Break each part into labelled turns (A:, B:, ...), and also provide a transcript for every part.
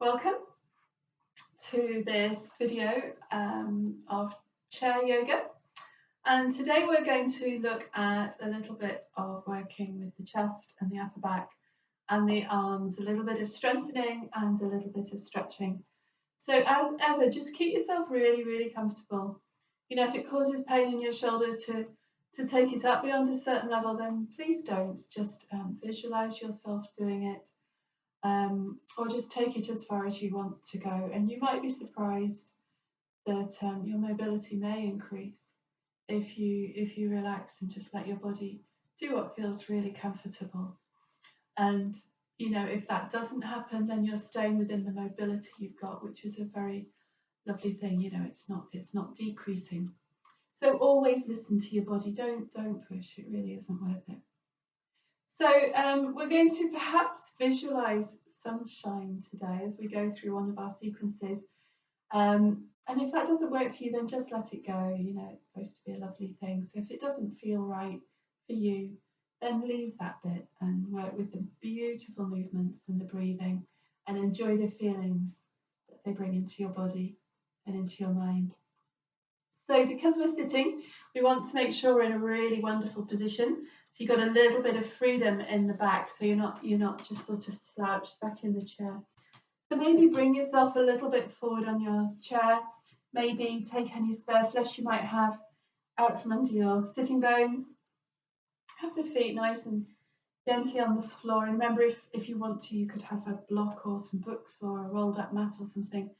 A: Welcome to this video of chair yoga, and today we're going to look at a little bit of working with the chest and the upper back and the arms, a little bit of strengthening and a little bit of stretching. So as ever, just keep yourself really comfortable. You know, if it causes pain in your shoulder to take it up beyond a certain level, then please don't. Just visualize yourself doing it. Or just take it as far as you want to go, and you might be surprised that your mobility may increase if you relax and just let your body do what feels really comfortable. And you know, if that doesn't happen, then you're staying within the mobility you've got, which is a very lovely thing. You know, it's not decreasing. So always listen to your body. Don't push. It really isn't worth it. So we're going to perhaps visualize sunshine today as we go through one of our sequences. And if that doesn't work for you, then just let it go. You know, it's supposed to be a lovely thing. So if it doesn't feel right for you, then leave that bit and work with the beautiful movements and the breathing and enjoy the feelings that they bring into your body and into your mind. So because we're sitting, we want to make sure we're in a really wonderful position. So you've got a little bit of freedom in the back, so you're not just sort of slouched back in the chair. So maybe bring yourself a little bit forward on your chair. Maybe take any spare flesh you might have out from under your sitting bones. Have the feet nice and gently on the floor. And remember, if you want to, you could have a block or some books or a rolled up mat or something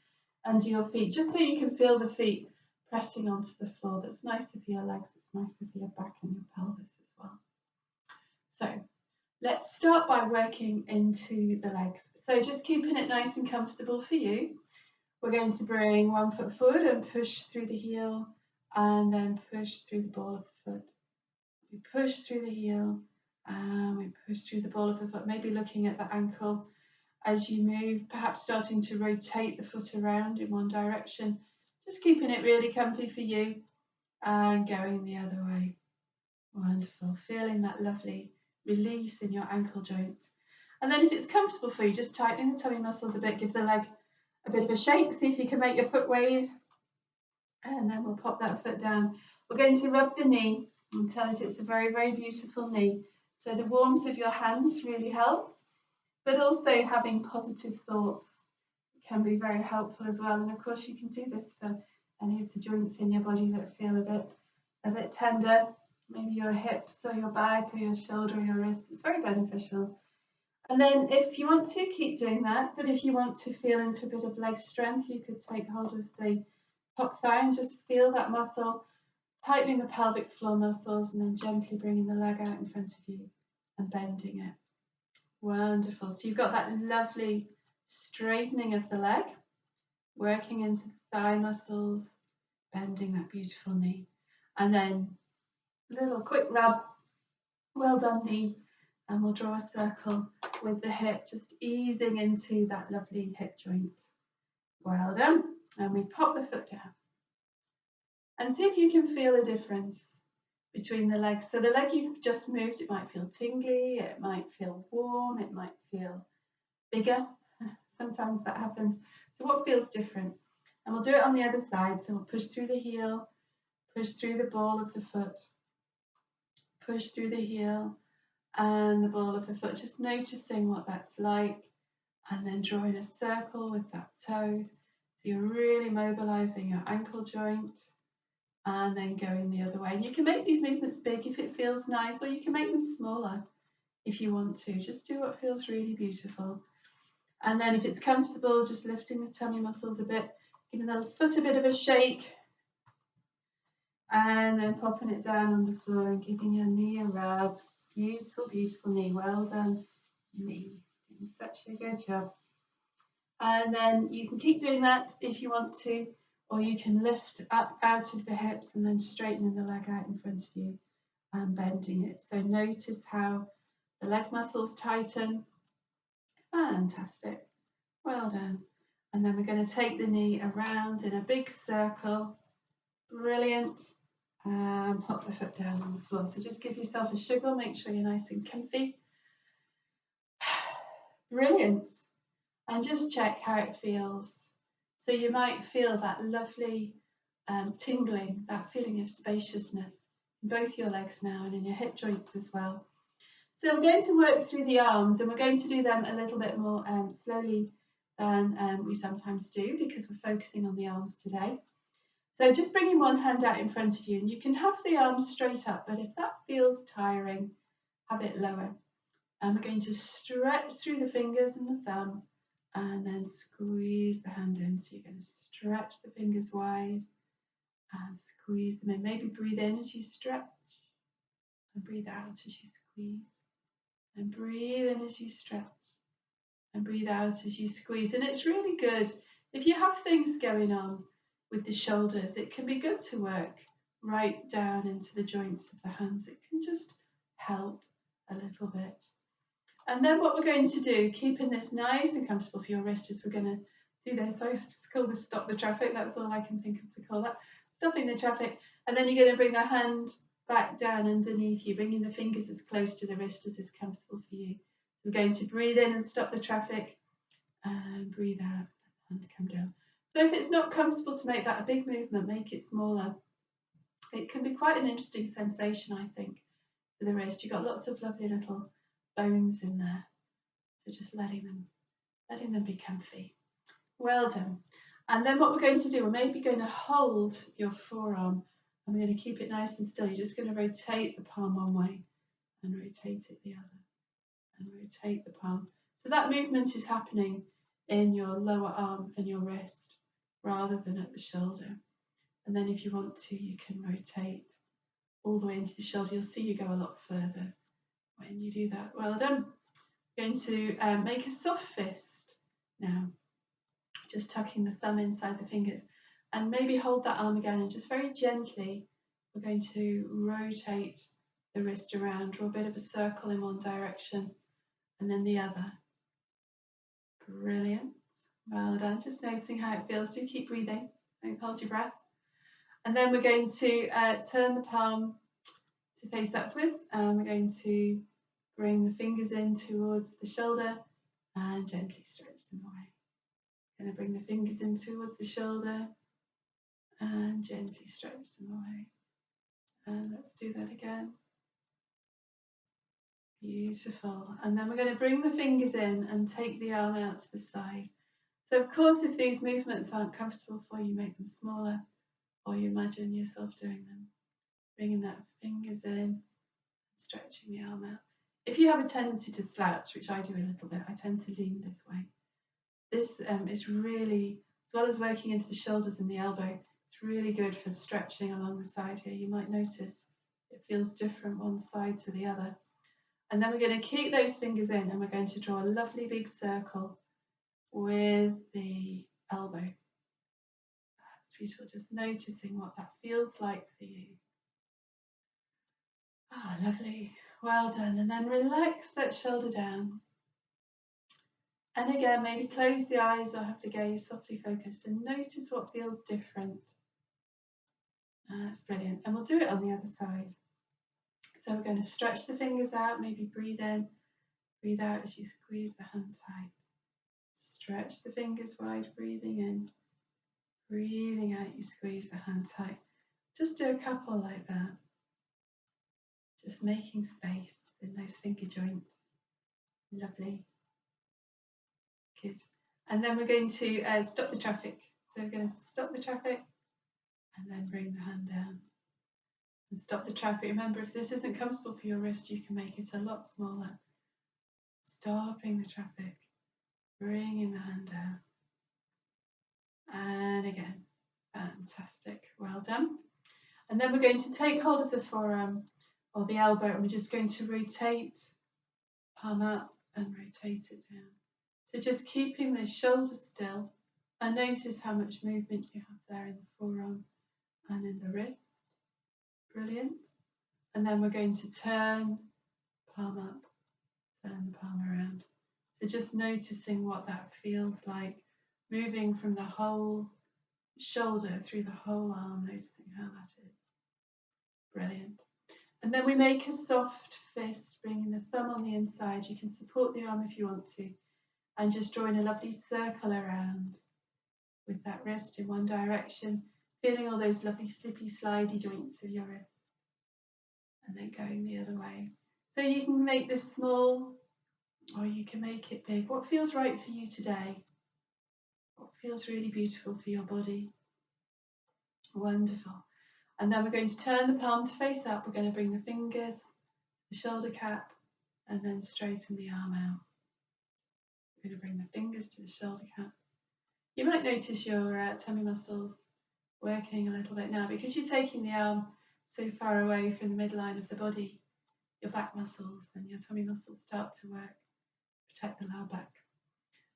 A: under your feet, just so you can feel the feet pressing onto the floor. That's nicer for your legs, it's nicer for your back and your pelvis as well. So let's start by working into the legs. So just keeping it nice and comfortable for you. We're going to bring one foot forward and push through the heel, and then push through the ball of the foot. We push through the heel and we push through the ball of the foot, maybe looking at the ankle as you move, perhaps starting to rotate the foot around in one direction. Just keeping it really comfy for you and going the other way. Wonderful. Feeling that lovely release in your ankle joint. And then if it's comfortable for you, just tightening the tummy muscles a bit, give the leg a bit of a shake, see if you can make your foot wave. And then we'll pop that foot down. We're going to rub the knee and tell it it's a very beautiful knee. So the warmth of your hands really help, but also having positive thoughts can be very helpful as well. And of course you can do this for any of the joints in your body that feel a bit tender, maybe your hips or your back or your shoulder or your wrist. It's very beneficial. And then if you want to, keep doing that, but if you want to feel into a bit of leg strength, you could take hold of the top thigh and just feel that muscle, tightening the pelvic floor muscles and then gently bringing the leg out in front of you and bending it. Wonderful. So you've got that lovely straightening of the leg, working into the thigh muscles, bending that beautiful knee, and then a little quick rub. Well done, knee. And we'll draw a circle with the hip, just easing into that lovely hip joint. Well done. And we pop the foot down. And see if you can feel a difference between the legs. So the leg you've just moved, it might feel tingly, it might feel warm, it might feel bigger. Sometimes that happens. So what feels different? And we'll do it on the other side. So we'll push through the heel, push through the ball of the foot, push through the heel and the ball of the foot, just noticing what that's like, and then drawing a circle with that toe. So you're really mobilizing your ankle joint and then going the other way. And you can make these movements big if it feels nice, or you can make them smaller if you want to. Just do what feels really beautiful. And then if it's comfortable, just lifting the tummy muscles a bit, giving the foot a bit of a shake, and then popping it down on the floor and giving your knee a rub. Beautiful knee. Well done, knee. Doing such a good job. And then you can keep doing that if you want to, or you can lift up out of the hips and then straightening the leg out in front of you and bending it. So notice how the leg muscles tighten. Fantastic. Well done. And then we're going to take the knee around in a big circle. Brilliant. And pop the foot down on the floor. So just give yourself a sugar, make sure you're nice and comfy. Brilliant. and just check how it feels. So you might feel that lovely tingling, that feeling of spaciousness in both your legs now and in your hip joints as well. So we're going to work through the arms, and we're going to do them a little bit more slowly than we sometimes do, because we're focusing on the arms today. So just bringing one hand out in front of you, and you can have the arms straight up, but if that feels tiring, have it lower. And we're going to stretch through the fingers and the thumb, and then squeeze the hand in. So you're going to stretch the fingers wide and squeeze them in. Maybe breathe in as you stretch, and breathe out as you squeeze. And breathe in as you stretch, and breathe out as you squeeze. And it's really good if you have things going on with the shoulders. It can be good to work right down into the joints of the hands. It can just help a little bit. And then what we're going to do, keeping this nice and comfortable for your wrist, is we're going to do this. I just call this stop the traffic. That's all I can think of to call that. Stopping the traffic. And then you're going to bring the hand back down underneath you, bringing the fingers as close to the wrist as is comfortable for you. We're going to breathe in and stop the traffic, and breathe out and come down. So if it's not comfortable to make that a big movement, make it smaller. It can be quite an interesting sensation, I think, for the wrist. You've got lots of lovely little bones in there, so just letting them be comfy. Well done. And then what we're going to do, we're maybe going to hold your forearm, and we're going to keep it nice and still. You're just going to rotate the palm one way and rotate it the other, and rotate the palm. So that movement is happening in your lower arm and your wrist rather than at the shoulder. And then if you want to, you can rotate all the way into the shoulder. You'll see you go a lot further when you do that. Well done. I'm going to make a soft fist now, just tucking the thumb inside the fingers, and maybe hold that arm again, and just very gently we're going to rotate the wrist around, draw a bit of a circle in one direction and then the other. Brilliant. Well done. Just noticing how it feels. Do keep breathing. Don't hold your breath. And then we're going to turn the palm to face upwards, and we're going to bring the fingers in towards the shoulder and gently stretch them away. Going to bring the fingers in towards the shoulder and gently stretch them away. And let's do that again. Beautiful. And then we're going to bring the fingers in and take the arm out to the side. So of course, if these movements aren't comfortable for you, make them smaller, or you imagine yourself doing them. Bringing that fingers in, stretching the arm out. If you have a tendency to slouch, which I do a little bit, I tend to lean this way. This is really, as well as working into the shoulders and the elbow, it's really good for stretching along the side here. You might notice it feels different one side to the other. And then we're going to keep those fingers in, and we're going to draw a lovely big circle with the elbow. That's beautiful, just noticing what that feels like for you. Ah, lovely. Well done. And then relax that shoulder down. And again, maybe close the eyes or have the gaze softly focused and notice what feels different. That's brilliant. And we'll do it on the other side. So we're going to stretch the fingers out, maybe breathe in, breathe out as you squeeze the hand tight. Stretch the fingers wide, breathing in, breathing out, you squeeze the hand tight. Just do a couple like that. Just making space in those finger joints. Lovely. Good. And then we're going to stop the traffic. So we're going to stop the traffic and then bring the hand down. And stop the traffic. Remember, if this isn't comfortable for your wrist, you can make it a lot smaller. Stopping the traffic, bringing the hand down. And again, fantastic. Well done. And then we're going to take hold of the forearm or the elbow, and we're just going to rotate, palm up and rotate it down. So just keeping the shoulder still, and notice how much movement you have there in the forearm and in the wrist. Brilliant. And then we're going to turn, palm up, turn the palm around. So just noticing what that feels like, moving from the whole shoulder through the whole arm, noticing how that is. Brilliant. And then we make a soft fist, bringing the thumb on the inside. You can support the arm if you want to. and just drawing a lovely circle around with that wrist in one direction, feeling all those lovely slippy slidey joints of your wrist, and then going the other way. So you can make this small or you can make it big. What feels right for you today? What feels really beautiful for your body? Wonderful. And then we're going to turn the palm to face up. We're going to bring the fingers, the shoulder cap, and then straighten the arm out. We're going to bring the fingers to the shoulder cap. You might notice your tummy muscles working a little bit now because you're taking the arm so far away from the midline of the body. Your back muscles and your tummy muscles start to work, protect the lower back.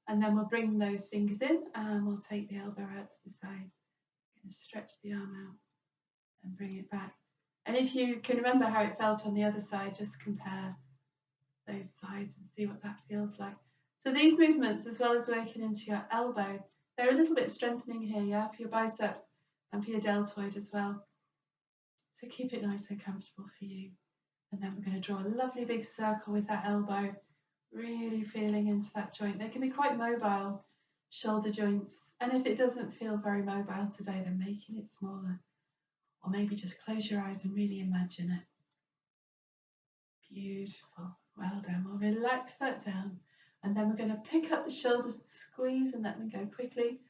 A: And then we'll bring those fingers in and we'll take the elbow out to the side. We're going to stretch the arm out and bring it back. And if you can remember how it felt on the other side, just compare those sides and see what that feels like. So these movements, as well as working into your elbow, they're a little bit strengthening here, yeah, for your biceps and for your deltoid as well. So keep it nice and comfortable for you. And then we're going to draw a lovely big circle with that elbow, really feeling into that joint. They can be quite mobile, shoulder joints. And if it doesn't feel very mobile today, then making it smaller. Or maybe just close your eyes and really imagine it. Beautiful. Well done. We'll relax that down. And then we're going to pick up the shoulders, squeeze and let them go quickly.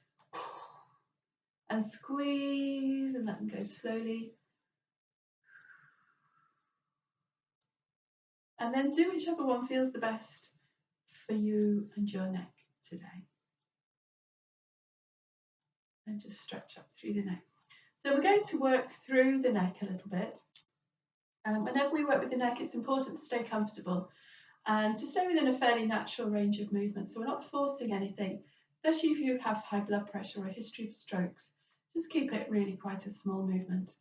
A: And squeeze and let them go slowly. And then do whichever one feels the best for you and your neck today. And just stretch up through the neck. So we're going to work through the neck a little bit. Whenever we work with the neck, it's important to stay comfortable and to stay within a fairly natural range of movement. So we're not forcing anything, especially if you have high blood pressure or a history of strokes. Just keep it really quite a small movement.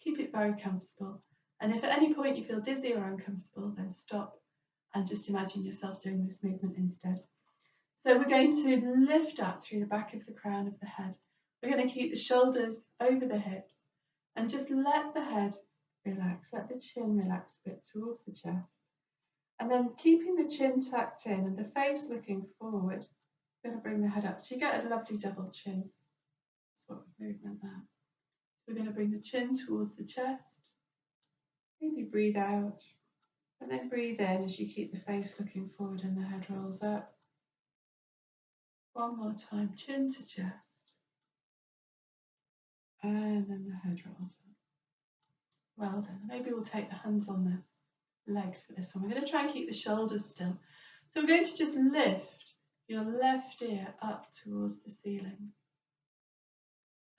A: Keep it very comfortable. And if at any point you feel dizzy or uncomfortable, then stop and just imagine yourself doing this movement instead. So we're going to lift up through the back of the crown of the head. We're going to keep the shoulders over the hips and just let the head relax, let the chin relax a bit towards the chest. And then keeping the chin tucked in and the face looking forward, we're going to bring the head up. So you get a lovely double chin sort of movement there. So we're going to bring the chin towards the chest. Maybe breathe out. And then breathe in as you keep the face looking forward and the head rolls up. One more time, chin to chest. And then the head rolls up. Well done. Maybe we'll take the hands on the legs for this one. We're going to try and keep the shoulders still. So we're going to just lift your left ear up towards the ceiling.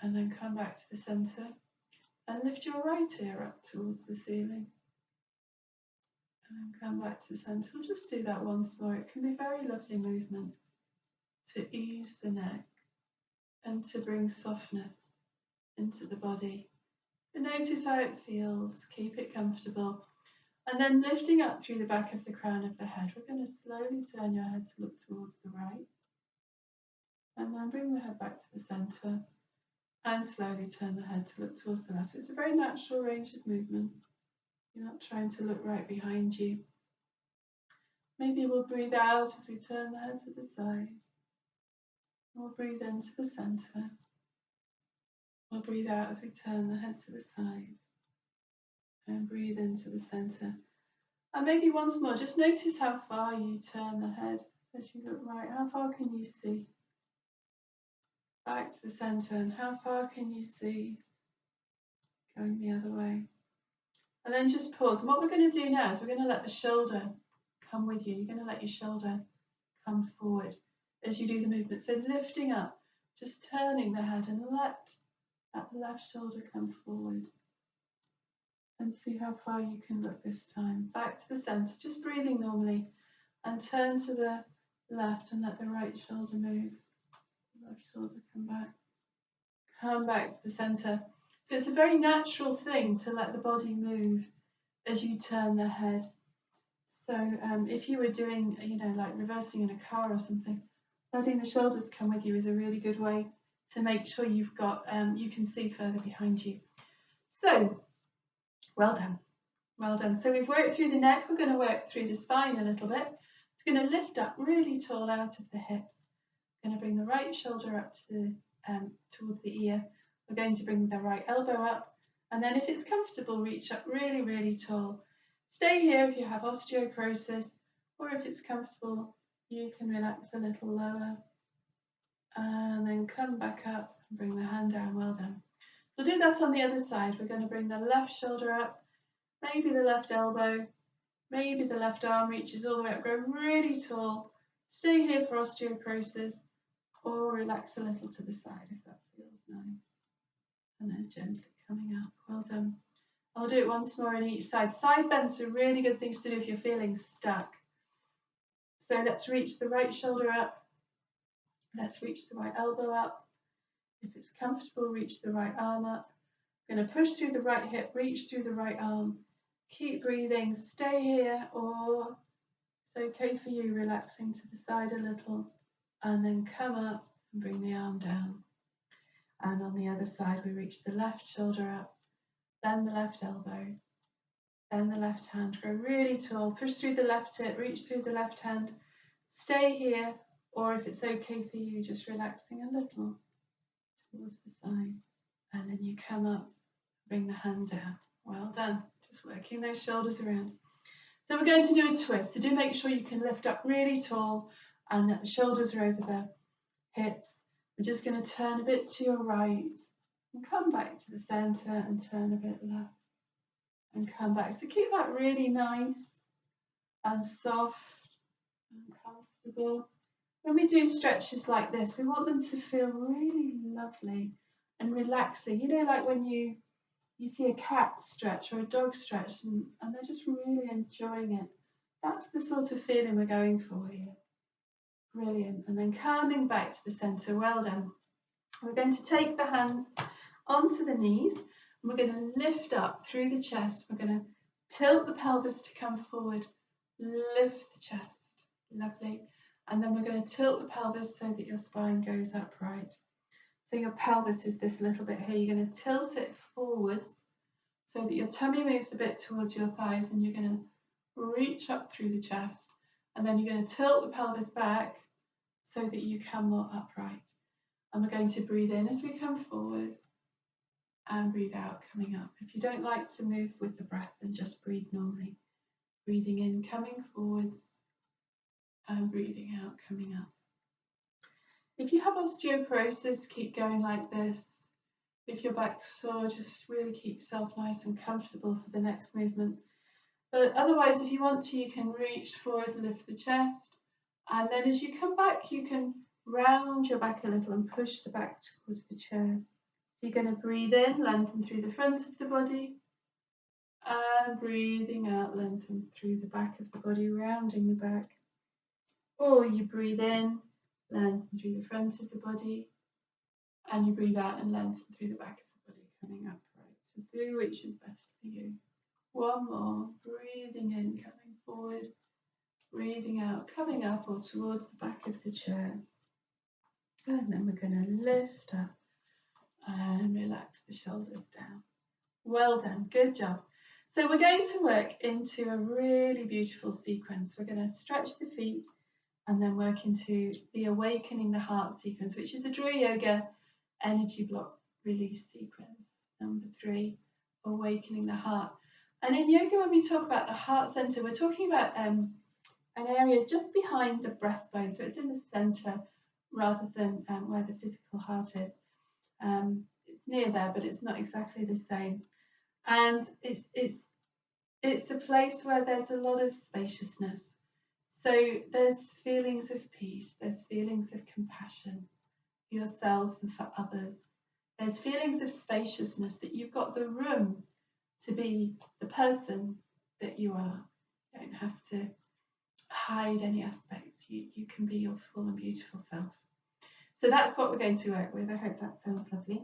A: And then come back to the centre. And lift your right ear up towards the ceiling. And then come back to the centre. We'll just do that once more. It can be a very lovely movement to ease the neck and to bring softness into the body. And notice how it feels. Keep it comfortable. And then lifting up through the back of the crown of the head, we're going to slowly turn your head to look towards the right. And then bring the head back to the centre. And slowly turn the head to look towards the left. It's a very natural range of movement. You're not trying to look right behind you. Maybe we'll breathe out as we turn the head to the side. We'll breathe into the centre. We'll breathe out as we turn the head to the side. And breathe into the centre. And maybe once more, just notice how far you turn the head as you look right. How far can you see? Back to the centre. And how far can you see going the other way? And then just pause. And what we're going to do now is we're going to let the shoulder come with you. You're going to let your shoulder come forward as you do the movement. So lifting up, just turning the head and let that left shoulder come forward. And see how far you can look this time. Back to the centre, just breathing normally. And turn to the left and let the right shoulder move. Left shoulder come back. Come back to the centre. So it's a very natural thing to let the body move as you turn the head. So if you were doing, like reversing in a car or something, letting the shoulders come with you is a really good way to make sure you've got, you can see further behind you. So, well done. Well done. So we've worked through the neck. We're going to work through the spine a little bit. It's going to lift up really tall out of the hips. We're going to bring the right shoulder up to the, towards the ear. We're going to bring the right elbow up, and then if it's comfortable, reach up really, really tall. Stay here if you have osteoporosis, or if it's comfortable, you can relax a little lower, and then come back up and bring the hand down. Well done. We'll do that on the other side. We're going to bring the left shoulder up, maybe the left elbow, maybe the left arm reaches all the way up. Grow really tall. Stay here for osteoporosis, or relax a little to the side if that feels nice. And then gently coming up. Well done. I'll do it once more on each side. Side bends are really good things to do if you're feeling stuck. So let's reach the right shoulder up. Let's reach the right elbow up. If it's comfortable, reach the right arm up. I'm going to push through the right hip, reach through the right arm. Keep breathing. Stay here, or it's okay for you, relaxing to the side a little. And then come up and bring the arm down. And on the other side, we reach the left shoulder up, then the left elbow, then the left hand. Grow really tall. Push through the left hip, reach through the left hand. Stay here, or if it's okay for you, just relaxing a little towards the side. And then you come up, bring the hand down. Well done. Just working those shoulders around. So we're going to do a twist. So do make sure you can lift up really tall and that the shoulders are over the hips. We're just going to turn a bit to your right and come back to the center and turn a bit left and come back. So keep that really nice and soft and comfortable. When we do stretches like this, we want them to feel really lovely and relaxing. You know, like when you see a cat stretch or a dog stretch and they're just really enjoying it. That's the sort of feeling we're going for here. Brilliant. And then coming back to the center. Well done. We're going to take the hands onto the knees and we're going to lift up through the chest. We're going to tilt the pelvis to come forward, lift the chest. Lovely. And then we're going to tilt the pelvis so that your spine goes upright. So your pelvis is this little bit here. You're going to tilt it forwards so that your tummy moves a bit towards your thighs, and you're going to reach up through the chest. And then you're going to tilt the pelvis back so that you come more upright. And we're going to breathe in as we come forward and breathe out coming up. If you don't like to move with the breath, then just breathe normally. Breathing in, coming forwards, and breathing out, coming up. If you have osteoporosis, keep going like this. If your back's sore, just really keep yourself nice and comfortable for the next movement. But otherwise, if you want to, you can reach forward, lift the chest. And then as you come back, you can round your back a little and push the back towards the chair. So you're going to breathe in, lengthen through the front of the body. And breathing out, lengthen through the back of the body, rounding the back. Or you breathe in, lengthen through the front of the body, and you breathe out and lengthen through the back of the body, coming upright. So do which is best for you. One more, breathing in, coming forward, breathing out, coming up or towards the back of the chair. And then we're going to lift up and relax the shoulders down. Well done, good job. So we're going to work into a really beautiful sequence. We're going to stretch the feet and then work into the Awakening the Heart sequence, which is a Driya Yoga energy block release sequence. Number 3, Awakening the Heart. And in yoga, when we talk about the heart center, we're talking about an area just behind the breastbone. So it's in the center rather than where the physical heart is. It's near there, but it's not exactly the same. And it's a place where there's a lot of spaciousness. So there's feelings of peace, there's feelings of compassion for yourself and for others. There's feelings of spaciousness, that you've got the room to be the person that you are. You don't have to hide any aspects. You can be your full and beautiful self. So that's what we're going to work with. I hope that sounds lovely.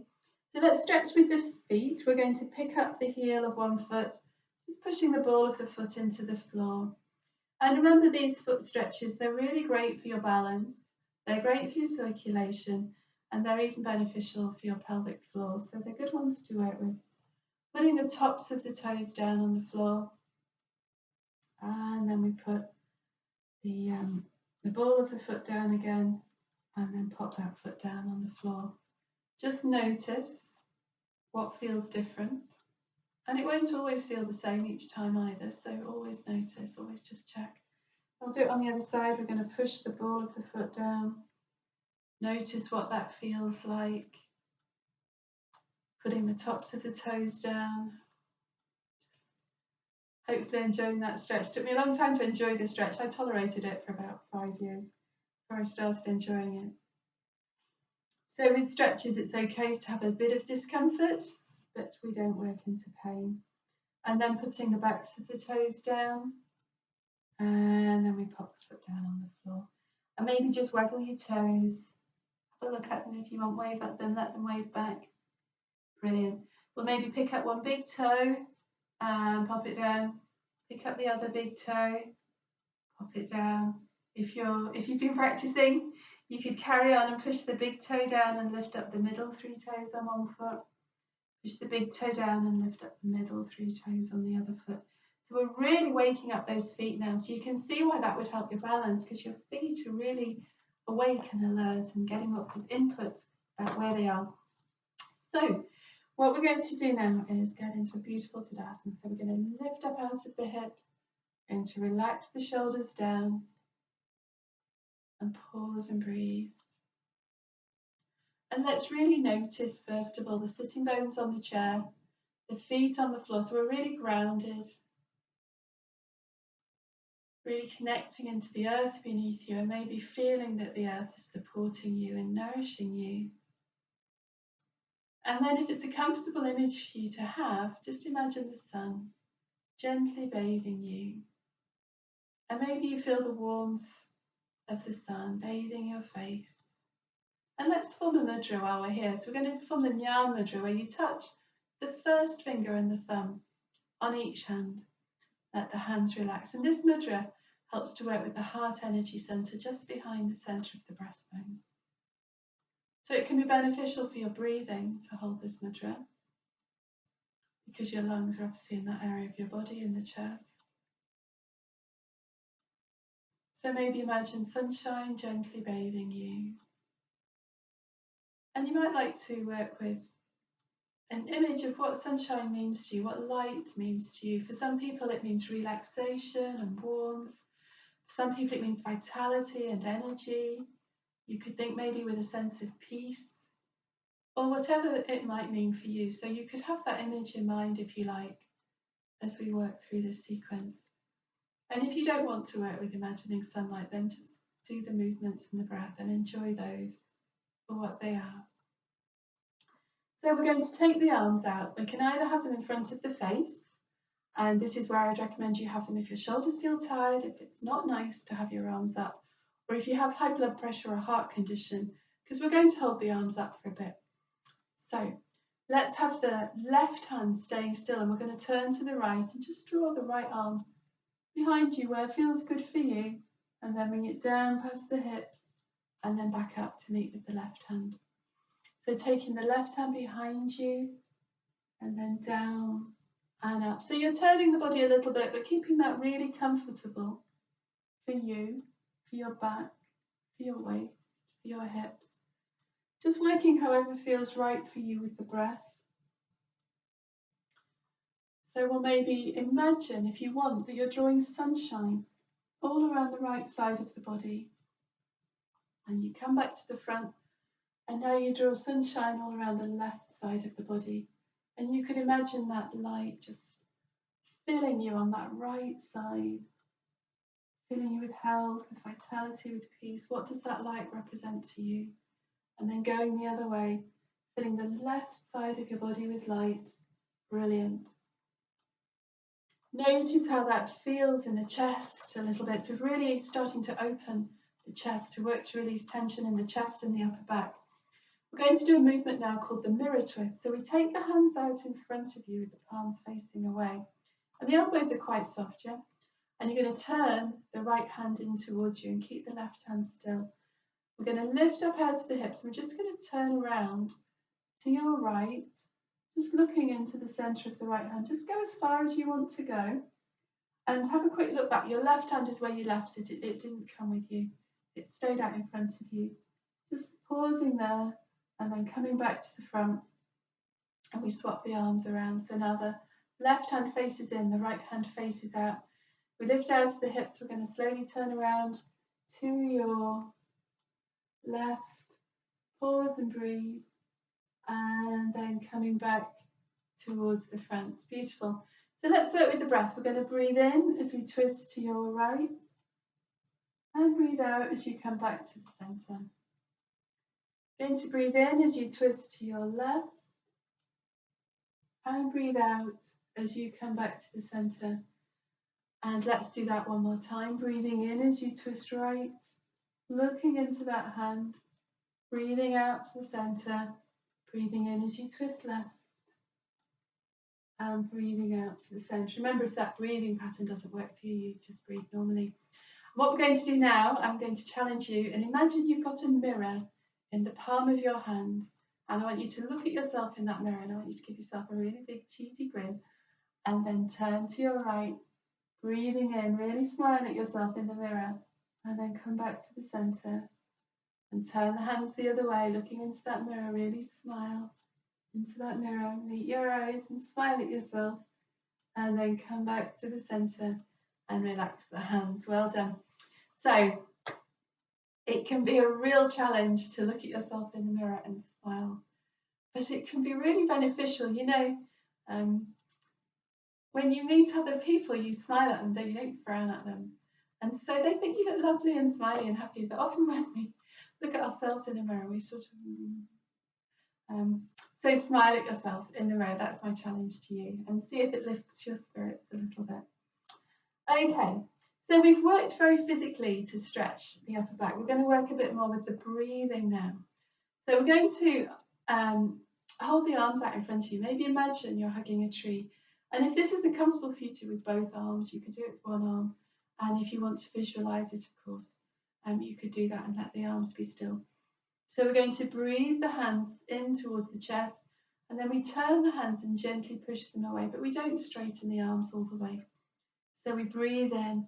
A: So let's stretch with the feet. We're going to pick up the heel of one foot, just pushing the ball of the foot into the floor. And remember, these foot stretches, they're really great for your balance, they're great for your circulation, and they're even beneficial for your pelvic floor. So they're good ones to work with. Putting the tops of the toes down on the floor, and then we put the ball of the foot down again, and then pop that foot down on the floor. Just notice what feels different. And it won't always feel the same each time either, so always notice, always just check. I'll do it on the other side. We're going to push the ball of the foot down. Notice what that feels like. Putting the tops of the toes down. Just hopefully enjoying that stretch. It took me a long time to enjoy this stretch. I tolerated it for about 5 years before I started enjoying it. So with stretches, it's okay to have a bit of discomfort, but we don't work into pain. And then putting the backs of the toes down, and then we pop the foot down on the floor. And maybe just waggle your toes. Have a look at them if you want, wave at them, let them wave back. Brilliant. We'll maybe pick up one big toe and pop it down. Pick up the other big toe, pop it down. If you've been practicing, you could carry on and push the big toe down and lift up the middle 3 toes on one foot. Push the big toe down and lift up the middle 3 toes on the other foot. So we're really waking up those feet now. So you can see why that would help your balance, because your feet are really awake and alert and getting lots of input about where they are. So what we're going to do now is get into a beautiful Tadasana. So we're going to lift up out of the hips, going to relax the shoulders down and pause and breathe. And let's really notice, first of all, the sitting bones on the chair, the feet on the floor, so we're really grounded, really connecting into the earth beneath you, and maybe feeling that the earth is supporting you and nourishing you. And then if it's a comfortable image for you to have, just imagine the sun gently bathing you. And maybe you feel the warmth of the sun bathing your face. And let's form a mudra while we're here. So we're going to form the Jnana mudra, where you touch the first finger and the thumb on each hand. Let the hands relax. And this mudra helps to work with the heart energy center just behind the center of the breastbone. So it can be beneficial for your breathing to hold this mudra, because your lungs are obviously in that area of your body, in the chest. So maybe imagine sunshine gently bathing you. And you might like to work with an image of what sunshine means to you, what light means to you. For some people it means relaxation and warmth. For some people it means vitality and energy. You could think maybe with a sense of peace, or whatever it might mean for you. So you could have that image in mind, if you like, as we work through this sequence. And if you don't want to work with imagining sunlight, then just do the movements and the breath and enjoy those for what they are. So we're going to take the arms out. We can either have them in front of the face, and this is where I'd recommend you have them if your shoulders feel tired, if it's not nice to have your arms up, or if you have high blood pressure or heart condition, because we're going to hold the arms up for a bit. So let's have the left hand staying still, and we're going to turn to the right and just draw the right arm behind you where it feels good for you, and then bring it down past the hips and then back up to meet with the left hand. So taking the left hand behind you and then down and up. So you're turning the body a little bit, but keeping that really comfortable for you, for your back, for your waist, for your hips. Just working however feels right for you with the breath. So we'll maybe imagine, if you want, that you're drawing sunshine all around the right side of the body. And you come back to the front, and now you draw sunshine all around the left side of the body. And you could imagine that light just filling you on that right side, filling you with health, with vitality, with peace. What does that light represent to you? And then going the other way, filling the left side of your body with light. Brilliant. Notice how that feels in the chest a little bit. So really starting to open the chest to work to release tension in the chest and the upper back. We're going to do a movement now called the mirror twist. So we take the hands out in front of you with the palms facing away. And the elbows are quite soft, yeah? And you're going to turn the right hand in towards you and keep the left hand still. We're going to lift up out of the hips. We're just going to turn around to your right, just looking into the center of the right hand. Just go as far as you want to go. And have a quick look back. Your left hand is where you left it. It didn't come with you. It stayed out in front of you. Just pausing there and then coming back to the front. And we swap the arms around. So now the left hand faces in, the right hand faces out. We lift out to the hips. We're going to slowly turn around to your left. Pause and breathe. And then coming back towards the front. Beautiful. So let's work with the breath. We're going to breathe in as we twist to your right. And breathe out as you come back to the centre. Going to breathe in as you twist to your left. And breathe out as you come back to the centre. And let's do that one more time. Breathing in as you twist right. Looking into that hand. Breathing out to the centre. Breathing in as you twist left. And breathing out to the centre. Remember, if that breathing pattern doesn't work for you, you just breathe normally. What we're going to do now, I'm going to challenge you, and imagine you've got a mirror in the palm of your hand, and I want you to look at yourself in that mirror, and I want you to give yourself a really big cheesy grin, and then turn to your right, breathing in, really smiling at yourself in the mirror, and then come back to the centre, and turn the hands the other way, looking into that mirror, really smile into that mirror, meet your eyes and smile at yourself, and then come back to the centre and relax the hands. Well done. So it can be a real challenge to look at yourself in the mirror and smile, but it can be really beneficial. You know, when you meet other people, you smile at them, don't you? Don't frown at them. And so they think you look lovely and smiley and happy, but often when we look at ourselves in the mirror, we sort of... So smile at yourself in the mirror. That's my challenge to you, and see if it lifts your spirits a little bit. Okay, so we've worked very physically to stretch the upper back. We're going to work a bit more with the breathing now. So we're going to hold the arms out in front of you. Maybe imagine you're hugging a tree. And if this isn't comfortable for you to with both arms, you could do it with one arm. And if you want to visualize it, of course, you could do that and let the arms be still. So we're going to breathe the hands in towards the chest, and then we turn the hands and gently push them away, but we don't straighten the arms all the way. So we breathe in,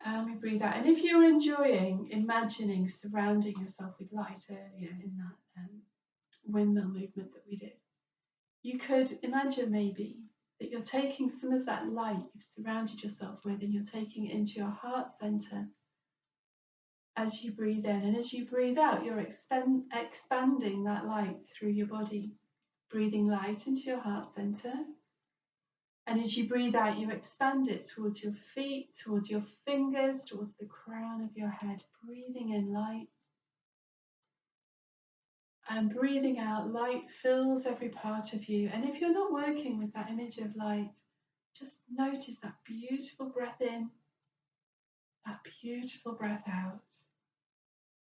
A: and we breathe out. And if you're enjoying imagining surrounding yourself with light earlier in that windmill movement that we did, you could imagine maybe that you're taking some of that light you've surrounded yourself with, and you're taking it into your heart center as you breathe in, and as you breathe out, you're expanding that light through your body, breathing light into your heart center. And as you breathe out, you expand it towards your feet, towards your fingers, towards the crown of your head, breathing in light. And breathing out, light fills every part of you. And if you're not working with that image of light, just notice that beautiful breath in, that beautiful breath out.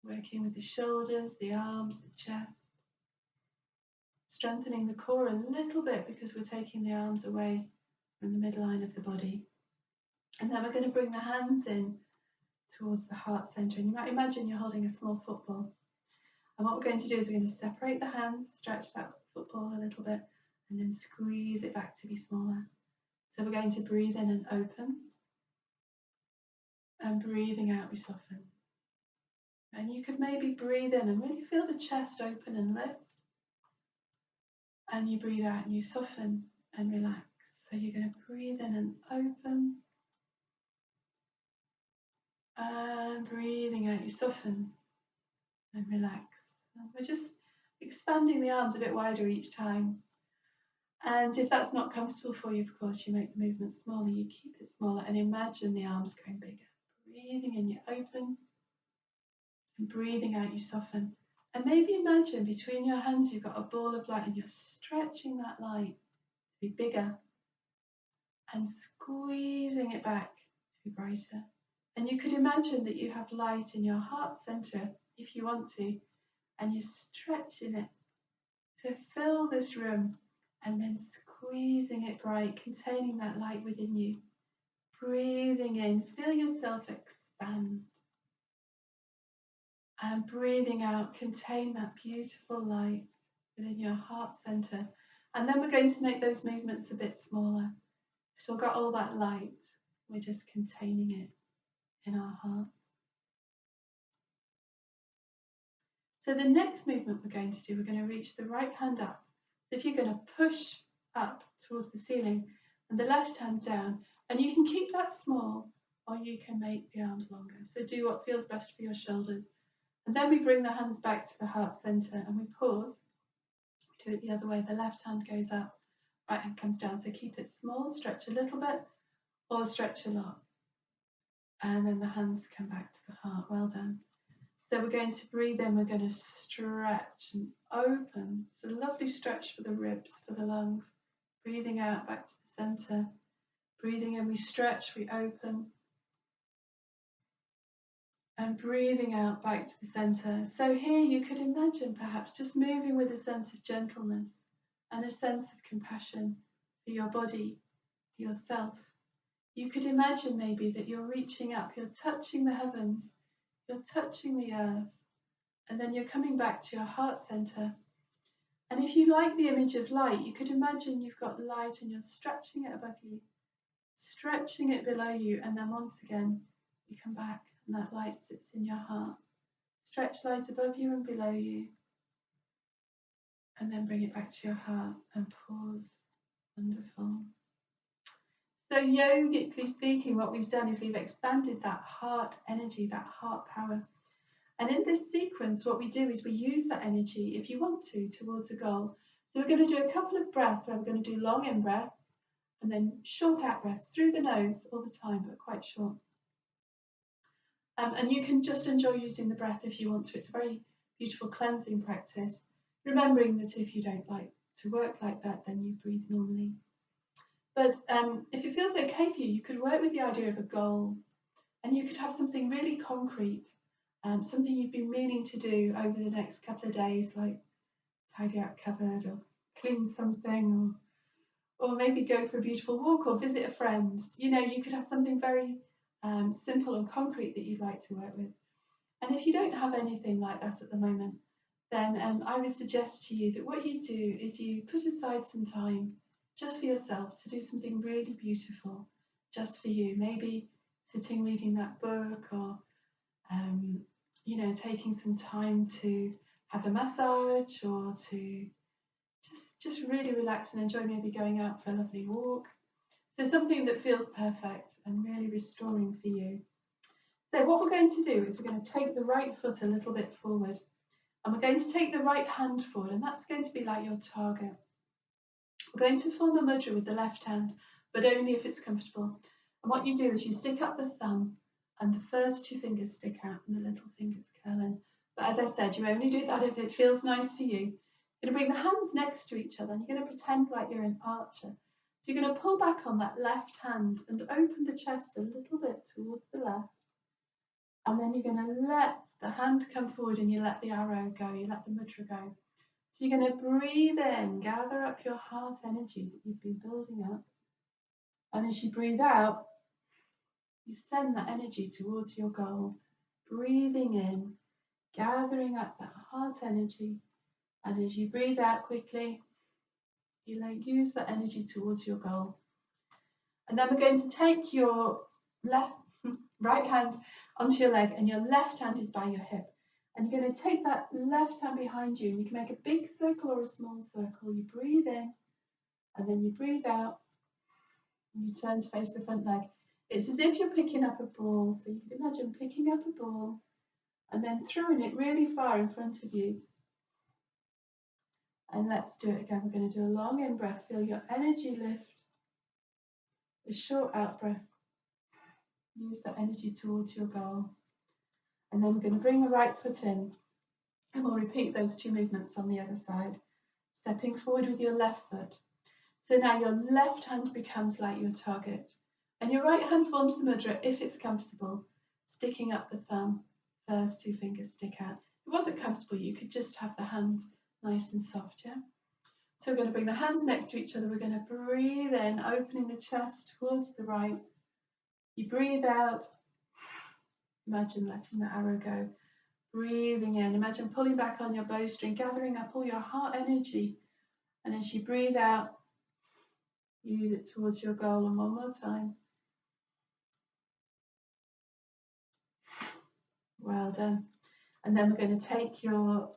A: Working with the shoulders, the arms, the chest. Strengthening the core a little bit because we're taking the arms away from the midline of the body. And then we're going to bring the hands in towards the heart center. And you might imagine you're holding a small football. And what we're going to do is we're going to separate the hands, stretch that football a little bit, and then squeeze it back to be smaller. So we're going to breathe in and open. And breathing out, we soften. And you could maybe breathe in and really feel the chest open and lift. And you breathe out and you soften and relax. So you're going to breathe in and open. And breathing out, you soften and relax. And we're just expanding the arms a bit wider each time. And if that's not comfortable for you, of course, you make the movement smaller. You keep it smaller and imagine the arms going bigger. Breathing in, you open. And breathing out, you soften. And maybe imagine between your hands you've got a ball of light and you're stretching that light to be bigger and squeezing it back to be brighter. And you could imagine that you have light in your heart center if you want to, and you're stretching it to fill this room and then squeezing it bright, containing that light within you. Breathing in, feel yourself expand. And breathing out, contain that beautiful light within your heart center. And then we're going to make those movements a bit smaller. Still got all that light. We're just containing it in our heart. So the next movement we're going to do, we're going to reach the right hand up. So if you're going to push up towards the ceiling and the left hand down, and you can keep that small or you can make the arms longer. So do what feels best for your shoulders. And then we bring the hands back to the heart center and we pause. We do it the other way. The left hand goes up, right hand comes down. So keep it small, stretch a little bit or stretch a lot. And then the hands come back to the heart. Well done. So we're going to breathe in, we're going to stretch and open. So lovely stretch for the ribs, for the lungs. Breathing out back to the center. Breathing in, we stretch, we open. And breathing out back to the center. So here you could imagine perhaps just moving with a sense of gentleness and a sense of compassion for your body, for yourself. You could imagine maybe that you're reaching up, you're touching the heavens, you're touching the earth, and then you're coming back to your heart center. And if you like the image of light, you could imagine you've got light and you're stretching it above you, stretching it below you, and then once again, you come back and that light sits in your heart. Stretch light above you and below you, and then bring it back to your heart and pause. Wonderful. So yogically speaking, what we've done is we've expanded that heart energy, that heart power. And in this sequence, what we do is we use that energy, if you want to, towards a goal. So we're going to do a couple of breaths where we're going to do long in breath and then short out breaths through the nose all the time, but quite short. And you can just enjoy using the breath if you want to. It's a very beautiful cleansing practice, remembering that if you don't like to work like that, then you breathe normally. But if it feels okay for you, you could work with the idea of a goal, and you could have something really concrete, something you've been meaning to do over the next couple of days, like tidy out a cupboard or clean something, or maybe go for a beautiful walk or visit a friend. You know, you could have something very simple and concrete that you'd like to work with. And if you don't have anything like that at the moment, then I would suggest to you that what you do is you put aside some time just for yourself to do something really beautiful just for you. Maybe sitting reading that book, or you know, taking some time to have a massage, or to just really relax and enjoy, maybe going out for a lovely walk. So something that feels perfect and really restoring for you. So what we're going to do is we're going to take the right foot a little bit forward, and we're going to take the right hand forward, and that's going to be like your target. We're going to form a mudra with the left hand, but only if it's comfortable. And what you do is you stick up the thumb, and the first two fingers stick out and the little fingers curl in. But as I said, you only do that if it feels nice for you. You're going to bring the hands next to each other, and you're going to pretend like you're an archer. So you're going to pull back on that left hand and open the chest a little bit towards the left. And then you're going to let the hand come forward, and you let the arrow go, you let the mudra go. So you're going to breathe in, gather up your heart energy that you've been building up. And as you breathe out, you send that energy towards your goal. Breathing in, gathering up that heart energy. And as you breathe out quickly, you use that energy towards your goal. And then we're going to take your right hand onto your leg, and your left hand is by your hip. And you're going to take that left hand behind you, and you can make a big circle or a small circle. You breathe in, and then you breathe out, and you turn to face the front leg. It's as if you're picking up a ball. So you can imagine picking up a ball and then throwing it really far in front of you. And let's do it again. We're going to do a long in breath. Feel your energy lift. A short out breath. Use that energy towards your goal. And then we're going to bring the right foot in, and we'll repeat those two movements on the other side. Stepping forward with your left foot. So now your left hand becomes like your target, and your right hand forms the mudra if it's comfortable, sticking up the thumb. First two fingers stick out. If it wasn't comfortable, you could just have the hands nice and soft, yeah? So we're going to bring the hands next to each other. We're going to breathe in, opening the chest towards the right. You breathe out. Imagine letting the arrow go. Breathing in. Imagine pulling back on your bowstring, gathering up all your heart energy. And as you breathe out, Use it towards your goal, and one more time. Well done. And then we're going to take your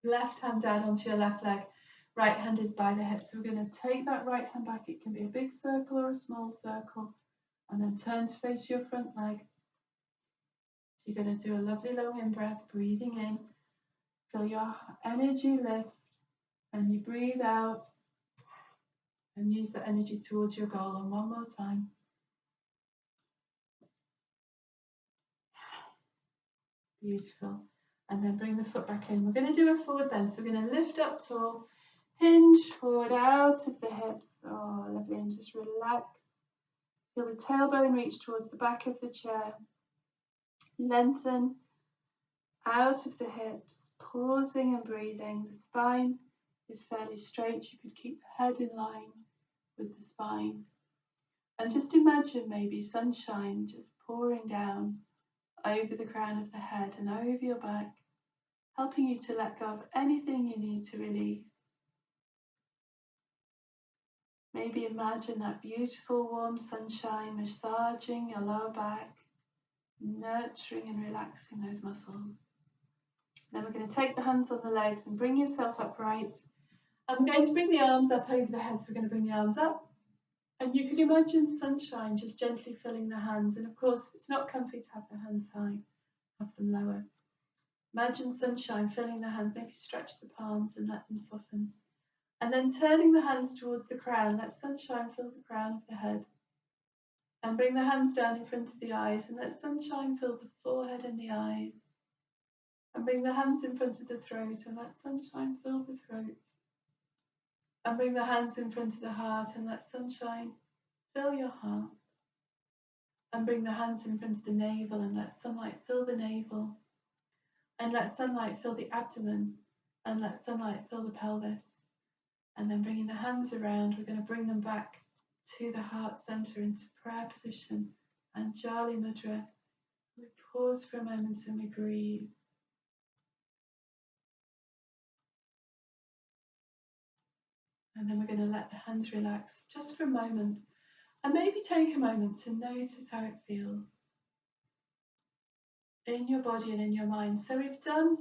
A: left hand down onto your left leg. Right hand is by the hip. So we're going to take that right hand back. It can be a big circle or a small circle. And then turn to face your front leg. So you're going to do a lovely long in breath, breathing in. Feel your energy lift. And you breathe out. And use the energy towards your goal. And one more time. Beautiful. And then bring the foot back in. We're going to do a forward bend. So we're going to lift up tall. Hinge forward out of the hips. Oh, lovely. And just relax. Feel the tailbone reach towards the back of the chair. Lengthen out of the hips. Pausing and breathing. The spine is fairly straight. You could keep the head in line with the spine. And just imagine maybe sunshine just pouring down over the crown of the head and over your back, helping you to let go of anything you need to release. Maybe imagine that beautiful warm sunshine massaging your lower back, nurturing and relaxing those muscles. Then we're going to take the hands on the legs and bring yourself upright. I'm going to bring the arms up over the head, so we're going to bring the arms up. And you could imagine sunshine just gently filling the hands. And of course, it's not comfy to have the hands high, have them lower. Imagine sunshine filling the hands, maybe stretch the palms and let them soften. And then turning the hands towards the crown, let sunshine fill the crown of the head. And bring the hands down in front of the eyes and let sunshine fill the forehead and the eyes. And bring the hands in front of the throat and let sunshine fill the throat. And bring the hands in front of the heart and let sunshine fill your heart. And bring the hands in front of the navel and let sunlight fill the navel. And let sunlight fill the abdomen. And let sunlight fill the pelvis. And then bringing the hands around, we're going to bring them back to the heart center into prayer position and Jali Mudra. We pause for a moment and we breathe. And then we're going to let the hands relax just for a moment. And maybe take a moment to notice how it feels in your body and in your mind. So we've done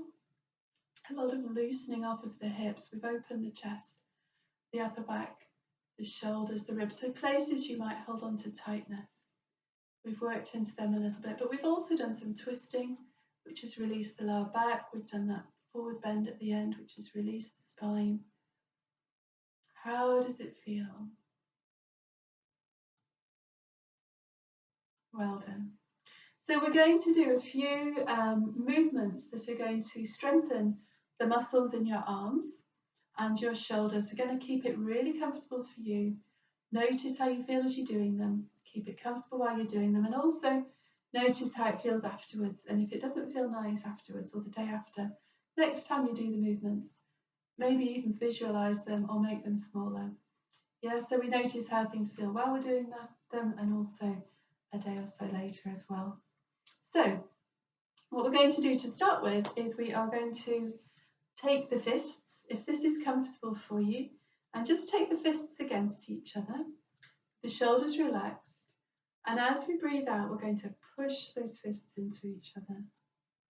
A: a lot of loosening up of the hips. We've opened the chest, the upper back, the shoulders, the ribs. So places you might hold on to tightness. We've worked into them a little bit, but we've also done some twisting, which has released the lower back. We've done that forward bend at the end, which has released the spine. How does it feel? Well done. So we're going to do a few movements that are going to strengthen the muscles in your arms and your shoulders. We're going to keep it really comfortable for you. Notice how you feel as you're doing them. Keep it comfortable while you're doing them, and also notice how it feels afterwards. And if it doesn't feel nice afterwards or the day after, next time you do the movements, maybe even visualize them or make them smaller. Yeah, so we notice how things feel while we're doing them, and also a day or so later as well. So what we're going to do to start with is we are going to take the fists, if this is comfortable for you, and just take the fists against each other, the shoulders relaxed, and as we breathe out, we're going to push those fists into each other,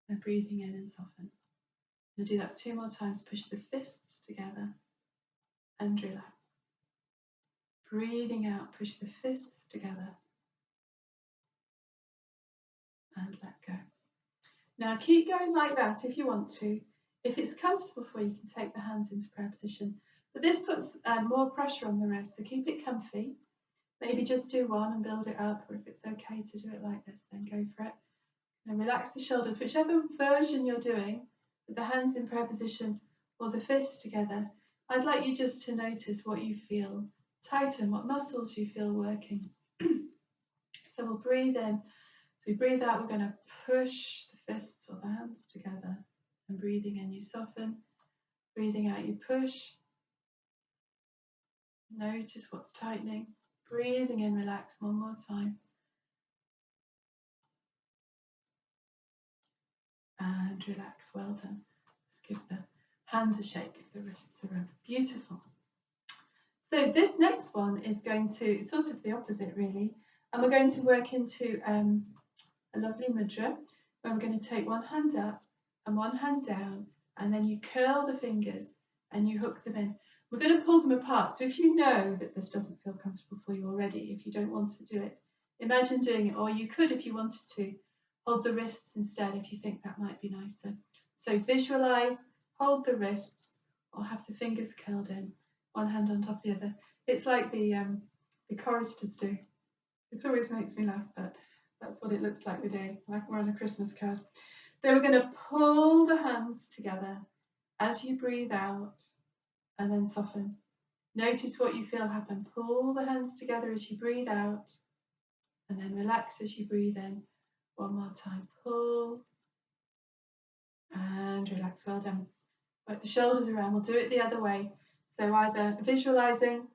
A: and breathing in and soften. We'll do that 2 more times. Push the fists together and relax. Breathing out, push the fists together and let go. Now keep going like that if you want to. If it's comfortable for you, you can take the hands into prayer position. But this puts more pressure on the wrist, so keep it comfy. Maybe just do one and build it up, or if it's okay to do it like this, then go for it. And relax the shoulders, whichever version you're doing, with the hands in prayer position or the fists together. I'd like you just to notice what you feel tighten, what muscles you feel working. So we'll breathe in. So we breathe out, we're going to push the fists or the hands together. And breathing in, you soften. Breathing out, you push. Notice what's tightening. Breathing in, relax one more time. And relax, well done. Let's give the hands a shake, give the wrists a rub. Beautiful. So this next one is going to sort of the opposite really, and we're going to work into a lovely mudra where we're going to take one hand up and one hand down, and then you curl the fingers and you hook them in. We're going to pull them apart, so if you know that this doesn't feel comfortable for you already, if you don't want to do it, imagine doing it, or you could, if you wanted to, hold the wrists instead if you think that might be nicer. So visualize, hold the wrists, or have the fingers curled in, one hand on top of the other. It's like the choristers do. It always makes me laugh, but that's what it looks like we're doing, like we're on a Christmas card. So we're going to pull the hands together as you breathe out and then soften. Notice what you feel happen. Pull the hands together as you breathe out and then relax as you breathe in. One more time. Pull and relax. Well done. Work the shoulders around. We'll do it the other way. So either visualizing,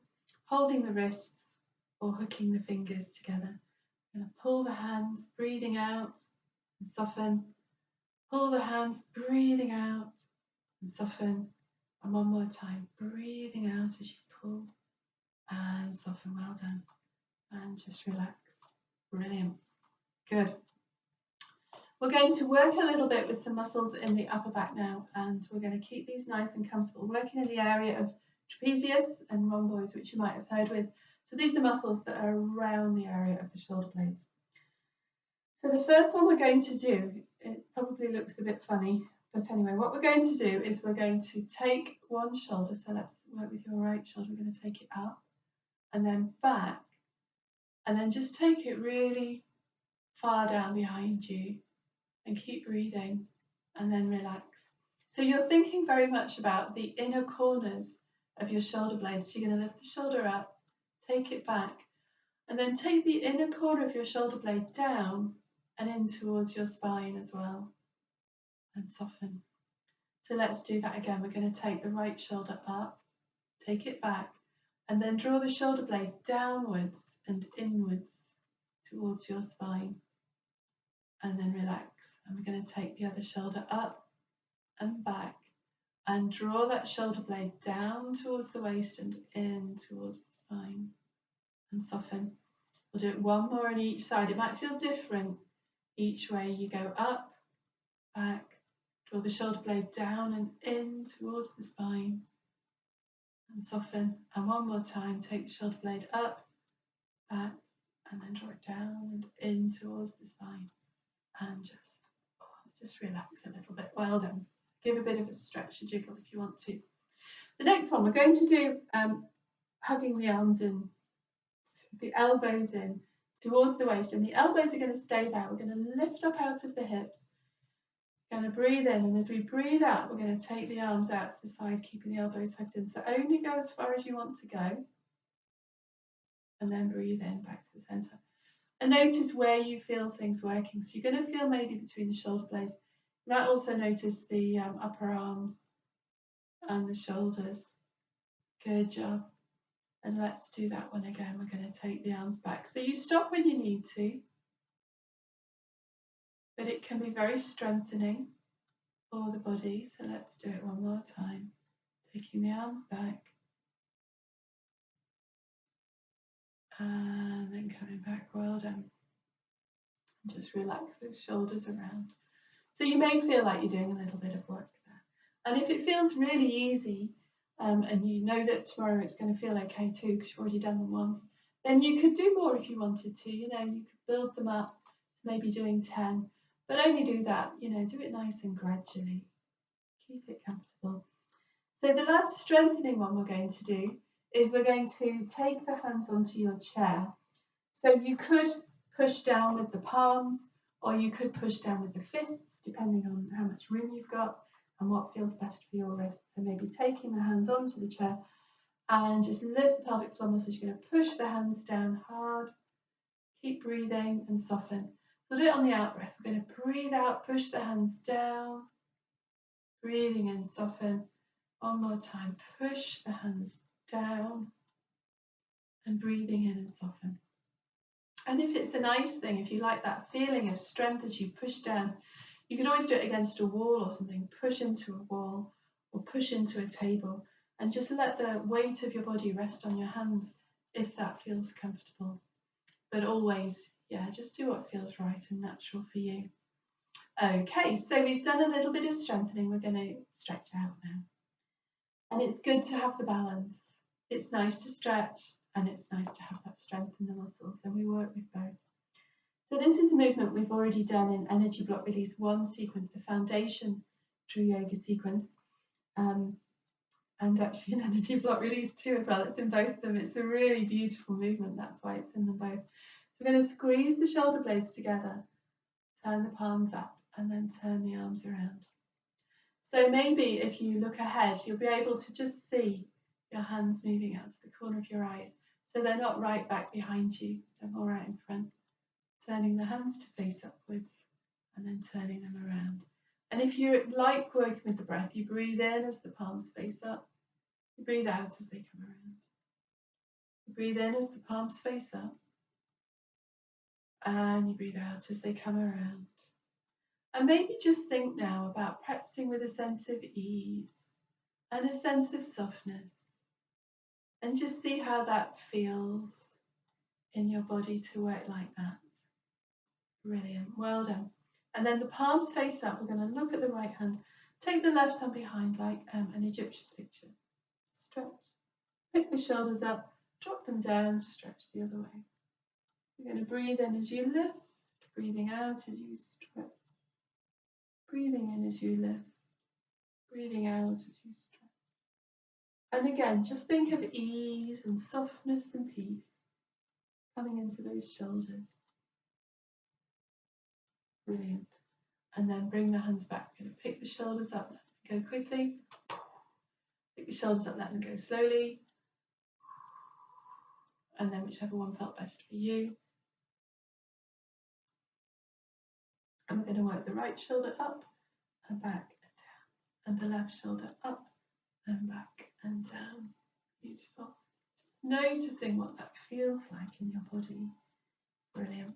A: holding the wrists, or hooking the fingers together. I'm going to pull the hands, breathing out and soften. Pull the hands, breathing out and soften. And one more time, breathing out as you pull and soften. Well done. And just relax. Brilliant. Good. We're going to work a little bit with some muscles in the upper back now, and we're going to keep these nice and comfortable, working in the area of trapezius and rhomboids, which you might have heard with. So these are muscles that are around the area of the shoulder blades. So the first one we're going to do, it probably looks a bit funny, but anyway, what we're going to do is we're going to take one shoulder, so let's work with your right shoulder, we're going to take it up and then back, and then just take it really far down behind you and keep breathing and then relax. So you're thinking very much about the inner corners of your shoulder blades. So you're going to lift the shoulder up, take it back, and then take the inner corner of your shoulder blade down and in towards your spine as well, and soften. So let's do that again. We're going to take the right shoulder up, take it back, and then draw the shoulder blade downwards and inwards towards your spine, and then relax. And we're going to take the other shoulder up and back and draw that shoulder blade down towards the waist and in towards the spine, and soften. We'll do it one more on each side. It might feel different each way. You go up, back, draw the shoulder blade down and in towards the spine, and soften. And one more time, take the shoulder blade up, back, and then draw it down and in towards the spine, and just relax a little bit. Well done. Give a bit of a stretch, a jiggle if you want to. The next one, we're going to do hugging the arms in, the elbows in towards the waist, and the elbows are going to stay there. We're going to lift up out of the hips. We're going to breathe in, and as we breathe out, we're going to take the arms out to the side, keeping the elbows hugged in. So only go as far as you want to go, and then breathe in back to the center. And notice where you feel things working. So you're going to feel maybe between the shoulder blades. You might also notice the upper arms and the shoulders. Good job. And let's do that one again. We're going to take the arms back. So you stop when you need to, but it can be very strengthening for the body. So let's do it one more time. Taking the arms back and then coming back. Well done. And just relax those shoulders around. So you may feel like you're doing a little bit of work there. And if it feels really easy, and you know that tomorrow it's going to feel okay too because you've already done them once, then you could do more if you wanted to. You know, you could build them up, maybe doing 10, but only do that, you know, do it nice and gradually. Keep it comfortable. So the last strengthening one we're going to do is we're going to take the hands onto your chair. So you could push down with the palms, or you could push down with the fists, depending on how much room you've got and what feels best for your wrists. So maybe taking the hands onto the chair and just lift the pelvic floor muscles. You're going to push the hands down hard, keep breathing and soften. So do it on the out breath. We're going to breathe out, push the hands down, breathing in, soften. One more time, push the hands down and breathing in and soften. And if it's a nice thing, if you like that feeling of strength as you push down, you could always do it against a wall or something. Push into a wall or push into a table And just let the weight of your body rest on your hands if that feels comfortable. But always, yeah, just do what feels right and natural for you. Okay, so we've done a little bit of strengthening. We're going to stretch out now. And it's good to have the balance. It's nice to stretch and it's nice to have that strength in the muscles, and we work with both. So this is a movement we've already done in Energy Block Release 1 sequence, the foundation true yoga sequence, and actually in Energy Block Release 2 as well. It's in both of them. It's a really beautiful movement, that's why it's in them both. So we're going to squeeze the shoulder blades together, turn the palms up, and then turn the arms around. So maybe if you look ahead, you'll be able to just see your hands moving out to the corner of your eyes. So they're not right back behind you, they're more right in front. Turning the hands to face upwards and then turning them around. And if you like working with the breath, you breathe in as the palms face up. You breathe out as they come around. You breathe in as the palms face up. And you breathe out as they come around. And maybe just think now about practicing with a sense of ease and a sense of softness. And just see how that feels in your body to work like that. Brilliant, well done. And then the palms face up. We're going to look at the right hand. Take the left hand behind like an Egyptian picture. Stretch. Pick the shoulders up. Drop them down. Stretch the other way. You're going to breathe in as you lift. Breathing out as you stretch. Breathing in as you lift. Breathing out as you stretch. And again, just think of ease and softness and peace coming into those shoulders. Brilliant. And then bring the hands back. We're going to pick the shoulders up, let them go quickly. Pick the shoulders up, let them go slowly. And then whichever one felt best for you. And we're going to work the right shoulder up and back and down. And the left shoulder up and back and down. Beautiful. Just noticing what that feels like in your body. Brilliant.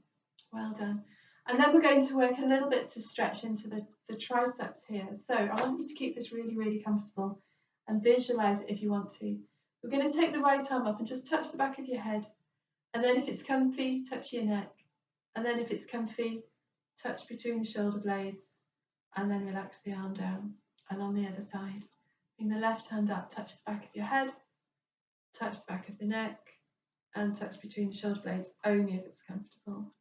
A: Well done. And then we're going to work a little bit to stretch into the triceps here. So I want you to keep this really, really comfortable and visualize it if you want to. We're going to take the right arm up and just touch the back of your head. And then if it's comfy, touch your neck. And then if it's comfy, touch between the shoulder blades. And then relax the arm down. And on the other side, bring the left hand up, touch the back of your head, touch the back of the neck, and touch between the shoulder blades only if it's comfortable.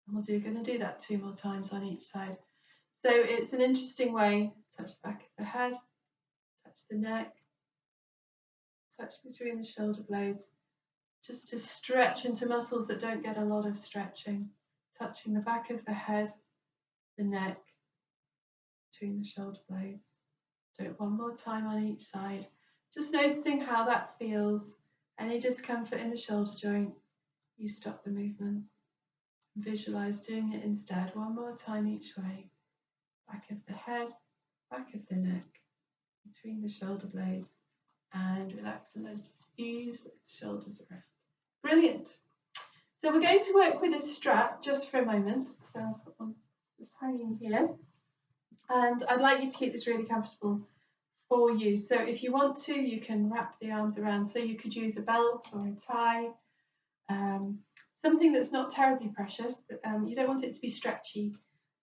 A: And we're going to do that 2 more times on each side. So it's an interesting way. Touch the back of the head, touch the neck, touch between the shoulder blades, just to stretch into muscles that don't get a lot of stretching. Touching the back of the head, the neck, between the shoulder blades. Do it 1 more time on each side. Just noticing how that feels. Any discomfort in the shoulder joint, you stop the movement. Visualize doing it instead 1 more time each way. Back of the head, back of the neck, between the shoulder blades, and relax and let's just ease the shoulders around. Brilliant. So we're going to work with a strap just for a moment. So I'll put one just hanging here. And I'd like you to keep this really comfortable for you. So if you want to, you can wrap the arms around. So you could use a belt or a tie. Something that's not terribly precious, but you don't want it to be stretchy,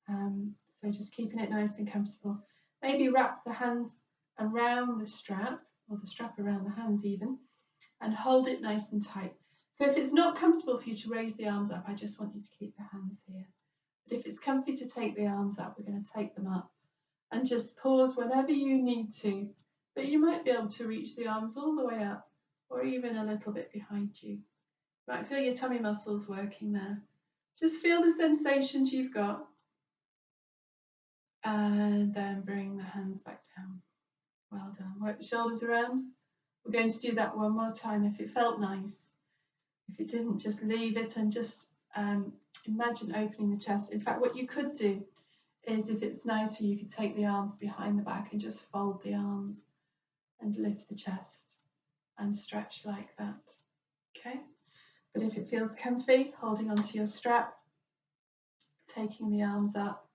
A: so just keeping it nice and comfortable. Maybe wrap the hands around the strap, or the strap around the hands even, and hold it nice and tight. So if it's not comfortable for you to raise the arms up, I just want you to keep the hands here. But if it's comfy to take the arms up, we're going to take them up and just pause whenever you need to, but you might be able to reach the arms all the way up or even a little bit behind you. Right, feel your tummy muscles working there. Just feel the sensations you've got. And then bring the hands back down. Well done. Work the shoulders around. We're going to do that 1 more time if it felt nice. If it didn't, just leave it and just imagine opening the chest. In fact, what you could do is, if it's nice for you, you could take the arms behind the back and just fold the arms and lift the chest and stretch like that. Okay? But if it feels comfy, holding onto your strap, taking the arms up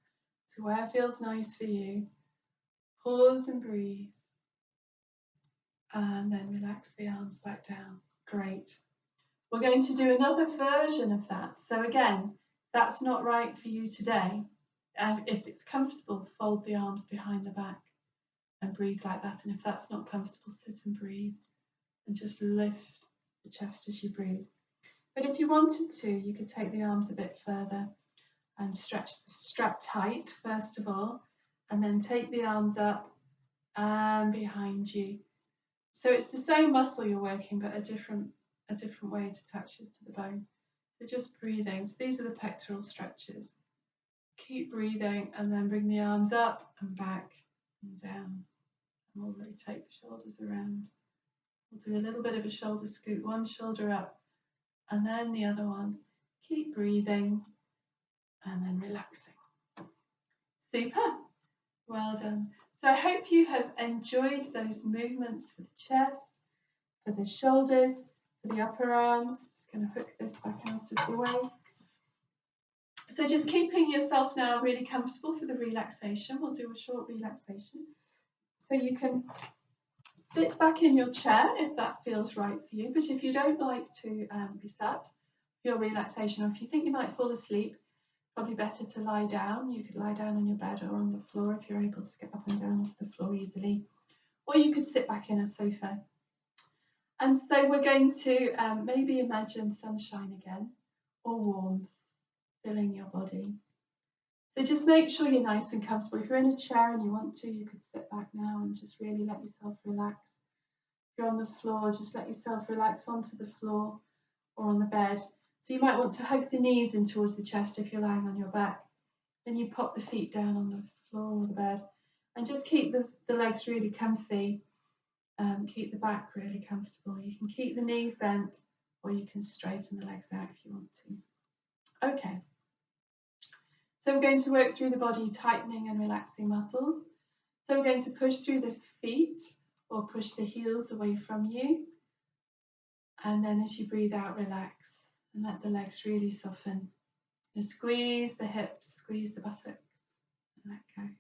A: to where it feels nice for you, pause and breathe, And then relax the arms back down. Great. We're going to do another version of that. So again, that's not right for you today. If it's comfortable, fold the arms behind the back and breathe like that. And if that's not comfortable, sit and breathe and just lift the chest as you breathe. But if you wanted to, you could take the arms a bit further and stretch the strap tight, first of all, and then take the arms up and behind you. So it's the same muscle you're working, but a different way it attaches to the bone. So just breathing. So these are the pectoral stretches. Keep breathing and then bring the arms up and back and down. And we'll rotate the shoulders around. We'll do a little bit of a shoulder scoot, one shoulder up and then the other one. Keep breathing and then relaxing. Super. Well done. So I hope you have enjoyed those movements for the chest, for the shoulders, for the upper arms. Just going to hook this back out of the way. So just keeping yourself now really comfortable for the relaxation. We'll do a short relaxation. So you can sit back in your chair if that feels right for you. But if you don't like to be sat for your relaxation, or if you think you might fall asleep, probably better to lie down. You could lie down on your bed or on the floor if you're able to get up and down off the floor easily. Or you could sit back in a sofa. And so we're going to maybe imagine sunshine again, or warmth filling your body. So just make sure you're nice and comfortable. If you're in a chair and you want to, you could sit back now and just really let yourself relax. If you're on the floor, just let yourself relax onto the floor or on the bed. So you might want to hug the knees in towards the chest if you're lying on your back. Then you pop the feet down on the floor or the bed and just keep the legs really comfy. Keep the back really comfortable. You can keep the knees bent or you can straighten the legs out if you want to. Okay. So we're going to work through the body, tightening and relaxing muscles. So we're going to push through the feet or push the heels away from you. And then as you breathe out, relax and let the legs really soften. And squeeze the hips, squeeze the buttocks and let go.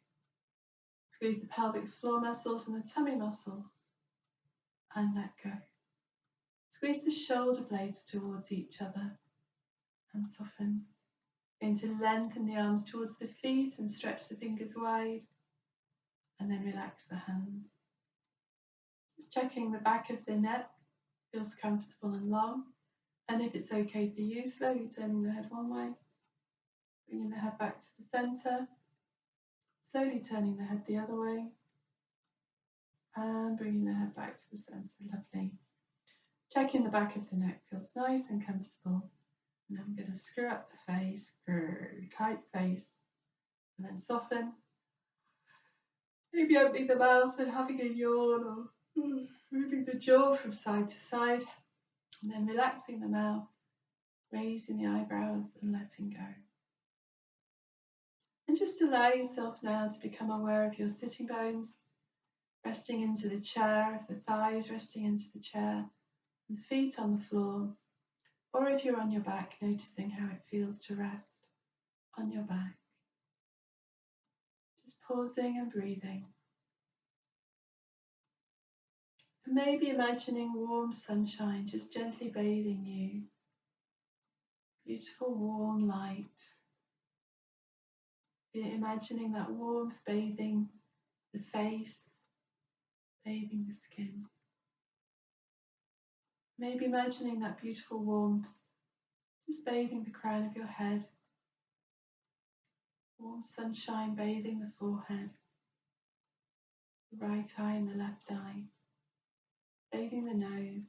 A: Squeeze the pelvic floor muscles and the tummy muscles and let go. Squeeze the shoulder blades towards each other and soften. Going to lengthen the arms towards the feet and stretch the fingers wide and then relax the hands. Just checking the back of the neck feels comfortable and long, and if it's okay for you, slowly turning the head one way, bringing the head back to the centre, slowly turning the head the other way and bringing the head back to the centre. Lovely. Checking the back of the neck feels nice and comfortable. And I'm going to screw up the face, tight face, and then soften. Maybe opening the mouth and having a yawn or moving the jaw from side to side. And then relaxing the mouth, raising the eyebrows and letting go. And just allow yourself now to become aware of your sitting bones, resting into the chair, the thighs resting into the chair, and the feet on the floor. Or if you're on your back, noticing how it feels to rest on your back. Just pausing and breathing. And maybe imagining warm sunshine just gently bathing you. Beautiful warm light. Imagining that warmth bathing the face, bathing the skin. Maybe imagining that beautiful warmth just bathing the crown of your head. Warm sunshine bathing the forehead, the right eye and the left eye, bathing the nose,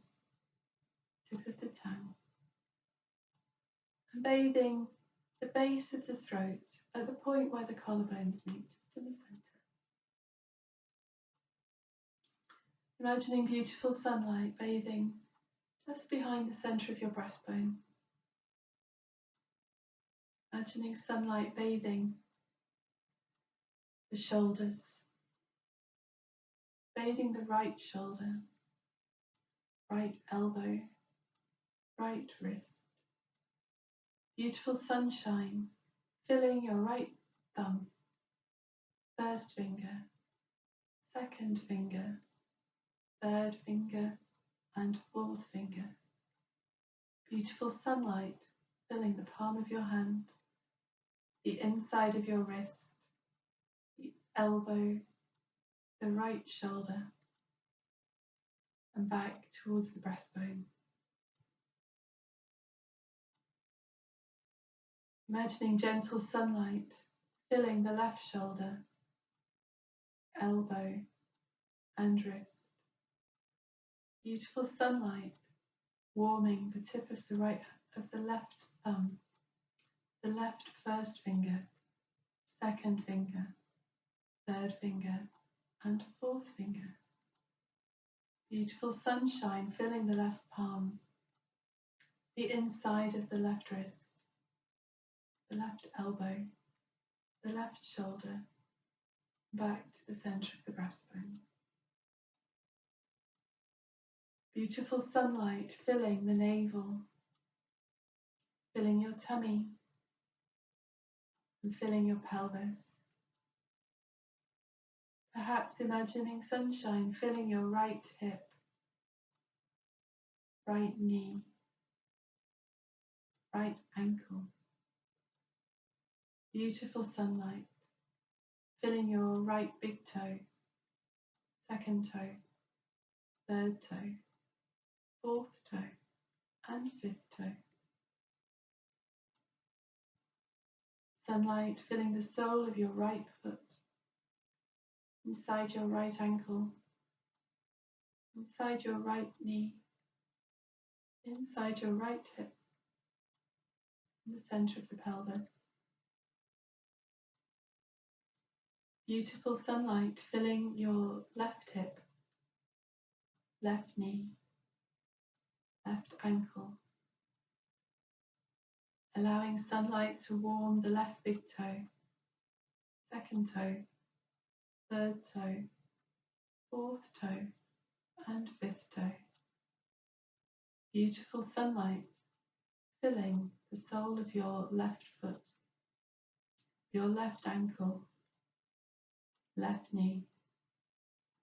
A: tip of the tongue, and bathing the base of the throat at the point where the collarbones meet, just in the centre. Imagining beautiful sunlight bathing just behind the centre of your breastbone. Imagining sunlight bathing the shoulders, bathing the right shoulder, right elbow, right wrist. Beautiful sunshine filling your right thumb, first finger, second finger, third finger, and fourth finger. Beautiful sunlight filling the palm of your hand, the inside of your wrist, the elbow, the right shoulder, and back towards the breastbone. Imagining gentle sunlight filling the left shoulder, elbow, and wrist. Beautiful sunlight warming the tip of the left thumb, the left first finger, second finger, third finger, and fourth finger. Beautiful sunshine filling the left palm, the inside of the left wrist, the left elbow, the left shoulder, back to the center of the breastbone. Beautiful sunlight filling the navel, filling your tummy, and filling your pelvis. Perhaps imagining sunshine filling your right hip, right knee, right ankle. Beautiful sunlight filling your right big toe, second toe, third toe, fourth toe, and fifth toe. Sunlight filling the sole of your right foot, inside your right ankle, inside your right knee, inside your right hip, in the center of the pelvis. Beautiful sunlight filling your left hip, left knee, left ankle, allowing sunlight to warm the left big toe, second toe, third toe, fourth toe, and fifth toe. Beautiful sunlight filling the sole of your left foot, your left ankle, left knee,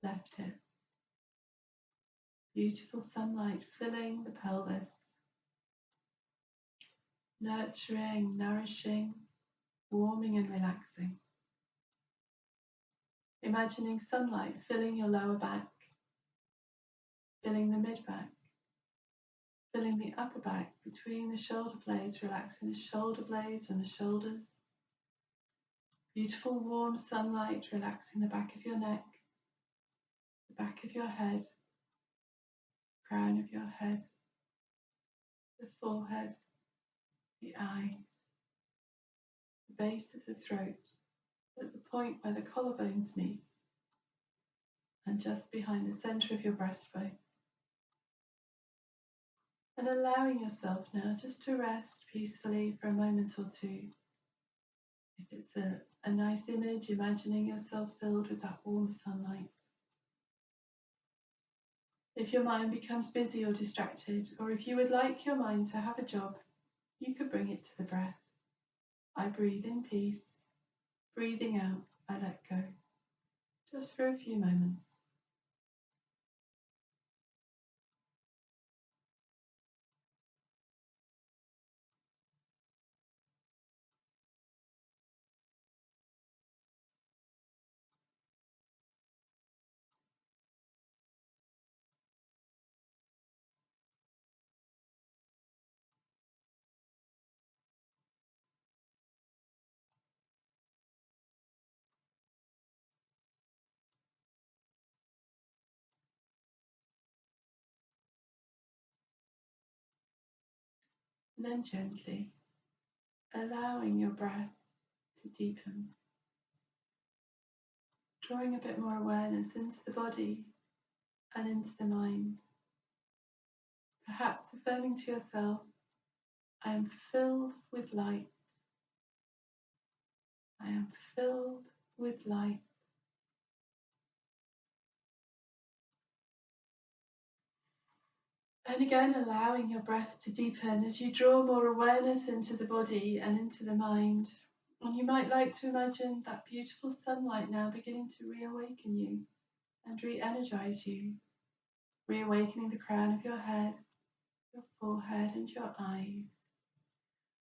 A: left hip. Beautiful sunlight filling the pelvis, nurturing, nourishing, warming and relaxing. Imagining sunlight filling your lower back, filling the mid-back, filling the upper back between the shoulder blades, relaxing the shoulder blades and the shoulders. Beautiful warm sunlight relaxing the back of your neck, the back of your head, crown of your head, the forehead, the eyes, the base of the throat, at the point where the collarbones meet, and just behind the center of your breastbone. And allowing yourself now just to rest peacefully for a moment or two. If it's a nice image, imagining yourself filled with that warm sunlight. If your mind becomes busy or distracted, or if you would like your mind to have a job, you could bring it to the breath. I breathe in peace, breathing out, I let go, just for a few moments. And then gently allowing your breath to deepen, drawing a bit more awareness into the body and into the mind. Perhaps affirming to yourself, I am filled with light. I am filled with light. And again, allowing your breath to deepen as you draw more awareness into the body and into the mind. And you might like to imagine that beautiful sunlight now beginning to reawaken you and re-energize you. reawakening the crown of your head, your forehead and your eyes,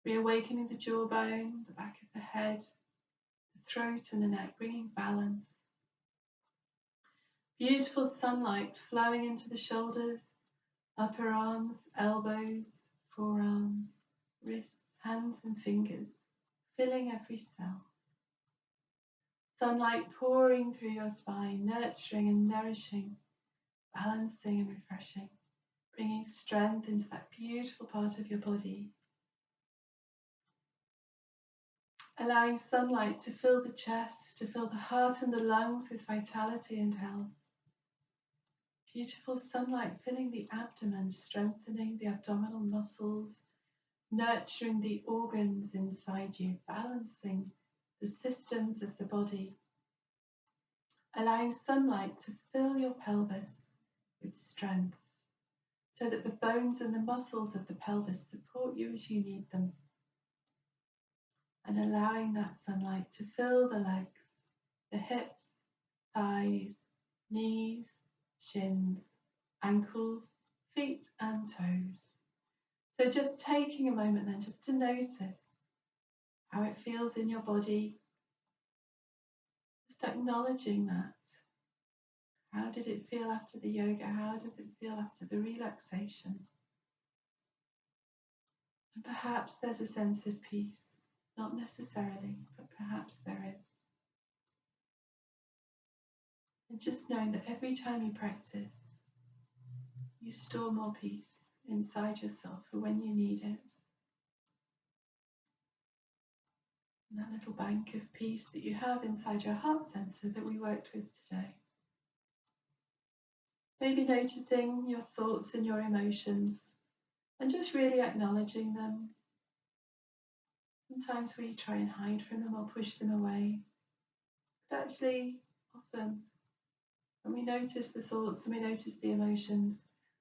A: reawakening the jawbone, the back of the head, the throat and the neck, bringing balance. Beautiful sunlight flowing into the shoulders, upper arms, elbows, forearms, wrists, hands and fingers, filling every cell. Sunlight pouring through your spine, nurturing and nourishing, balancing and refreshing, bringing strength into that beautiful part of your body. Allowing sunlight to fill the chest, to fill the heart and the lungs with vitality and health. Beautiful sunlight filling the abdomen, strengthening the abdominal muscles, nurturing the organs inside you, balancing the systems of the body. Allowing sunlight to fill your pelvis with strength, so that the bones and the muscles of the pelvis support you as you need them. And allowing that sunlight to fill the legs, the hips, thighs, knees, shins, ankles, feet and toes. So just taking a moment then just to notice how it feels in your body, just acknowledging that. How did it feel after the yoga? How does it feel after the relaxation? And perhaps there's a sense of peace, not necessarily, but perhaps there is. And just knowing that every time you practice, you store more peace inside yourself for when you need it. And that little bank of peace that you have inside your heart center that we worked with today. Maybe noticing your thoughts and your emotions and just really acknowledging them. Sometimes we try and hide from them or push them away. But actually, often, when we notice the thoughts and we notice the emotions,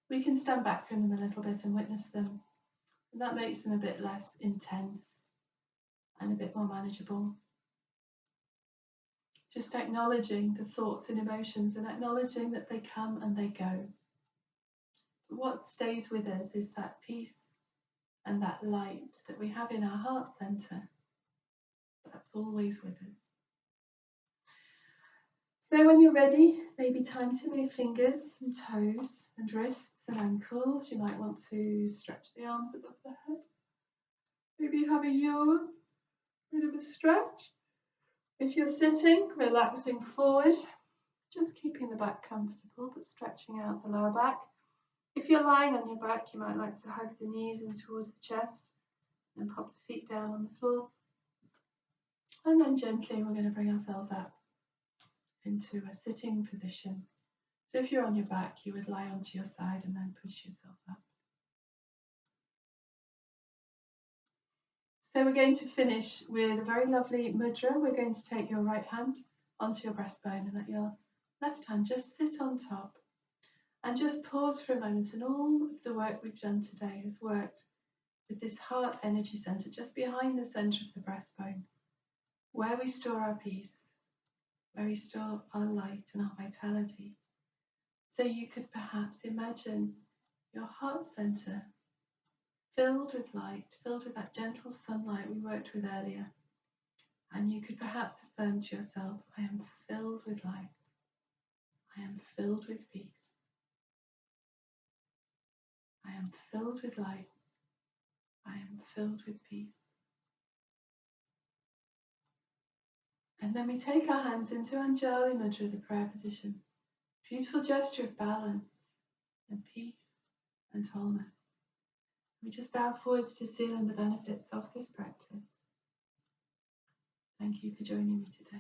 A: we can stand back from them a little bit and witness them. And that makes them a bit less intense and a bit more manageable. Just acknowledging the thoughts and emotions and acknowledging that they come and they go. But what stays with us is that peace and that light that we have in our heart center. That's always with us. So when you're ready, maybe time to move fingers and toes and wrists and ankles. You might want to stretch the arms above the head. Maybe you have a yawn, bit of a stretch. If you're sitting, relaxing forward, just keeping the back comfortable, but stretching out the lower back. If you're lying on your back, you might like to hug the knees in towards the chest and pop the feet down on the floor. And then gently, we're going to bring ourselves up into a sitting position. So if you're on your back, you would lie onto your side and then push yourself up. So we're going to finish with a very lovely mudra. We're going to take your right hand onto your breastbone and let your left hand just sit on top. And just pause for a moment, and all of the work we've done today has worked with this heart energy center just behind the center of the breastbone, where we store our peace, where we store our light and our vitality. So you could perhaps imagine your heart center filled with light, filled with that gentle sunlight we worked with earlier. And you could perhaps affirm to yourself, I am filled with light. I am filled with peace. I am filled with light. I am filled with peace. And then we take our hands into Anjali Mudra, the prayer position. Beautiful gesture of balance and peace and wholeness. We just bow forwards to seal in the benefits of this practice. Thank you for joining me today.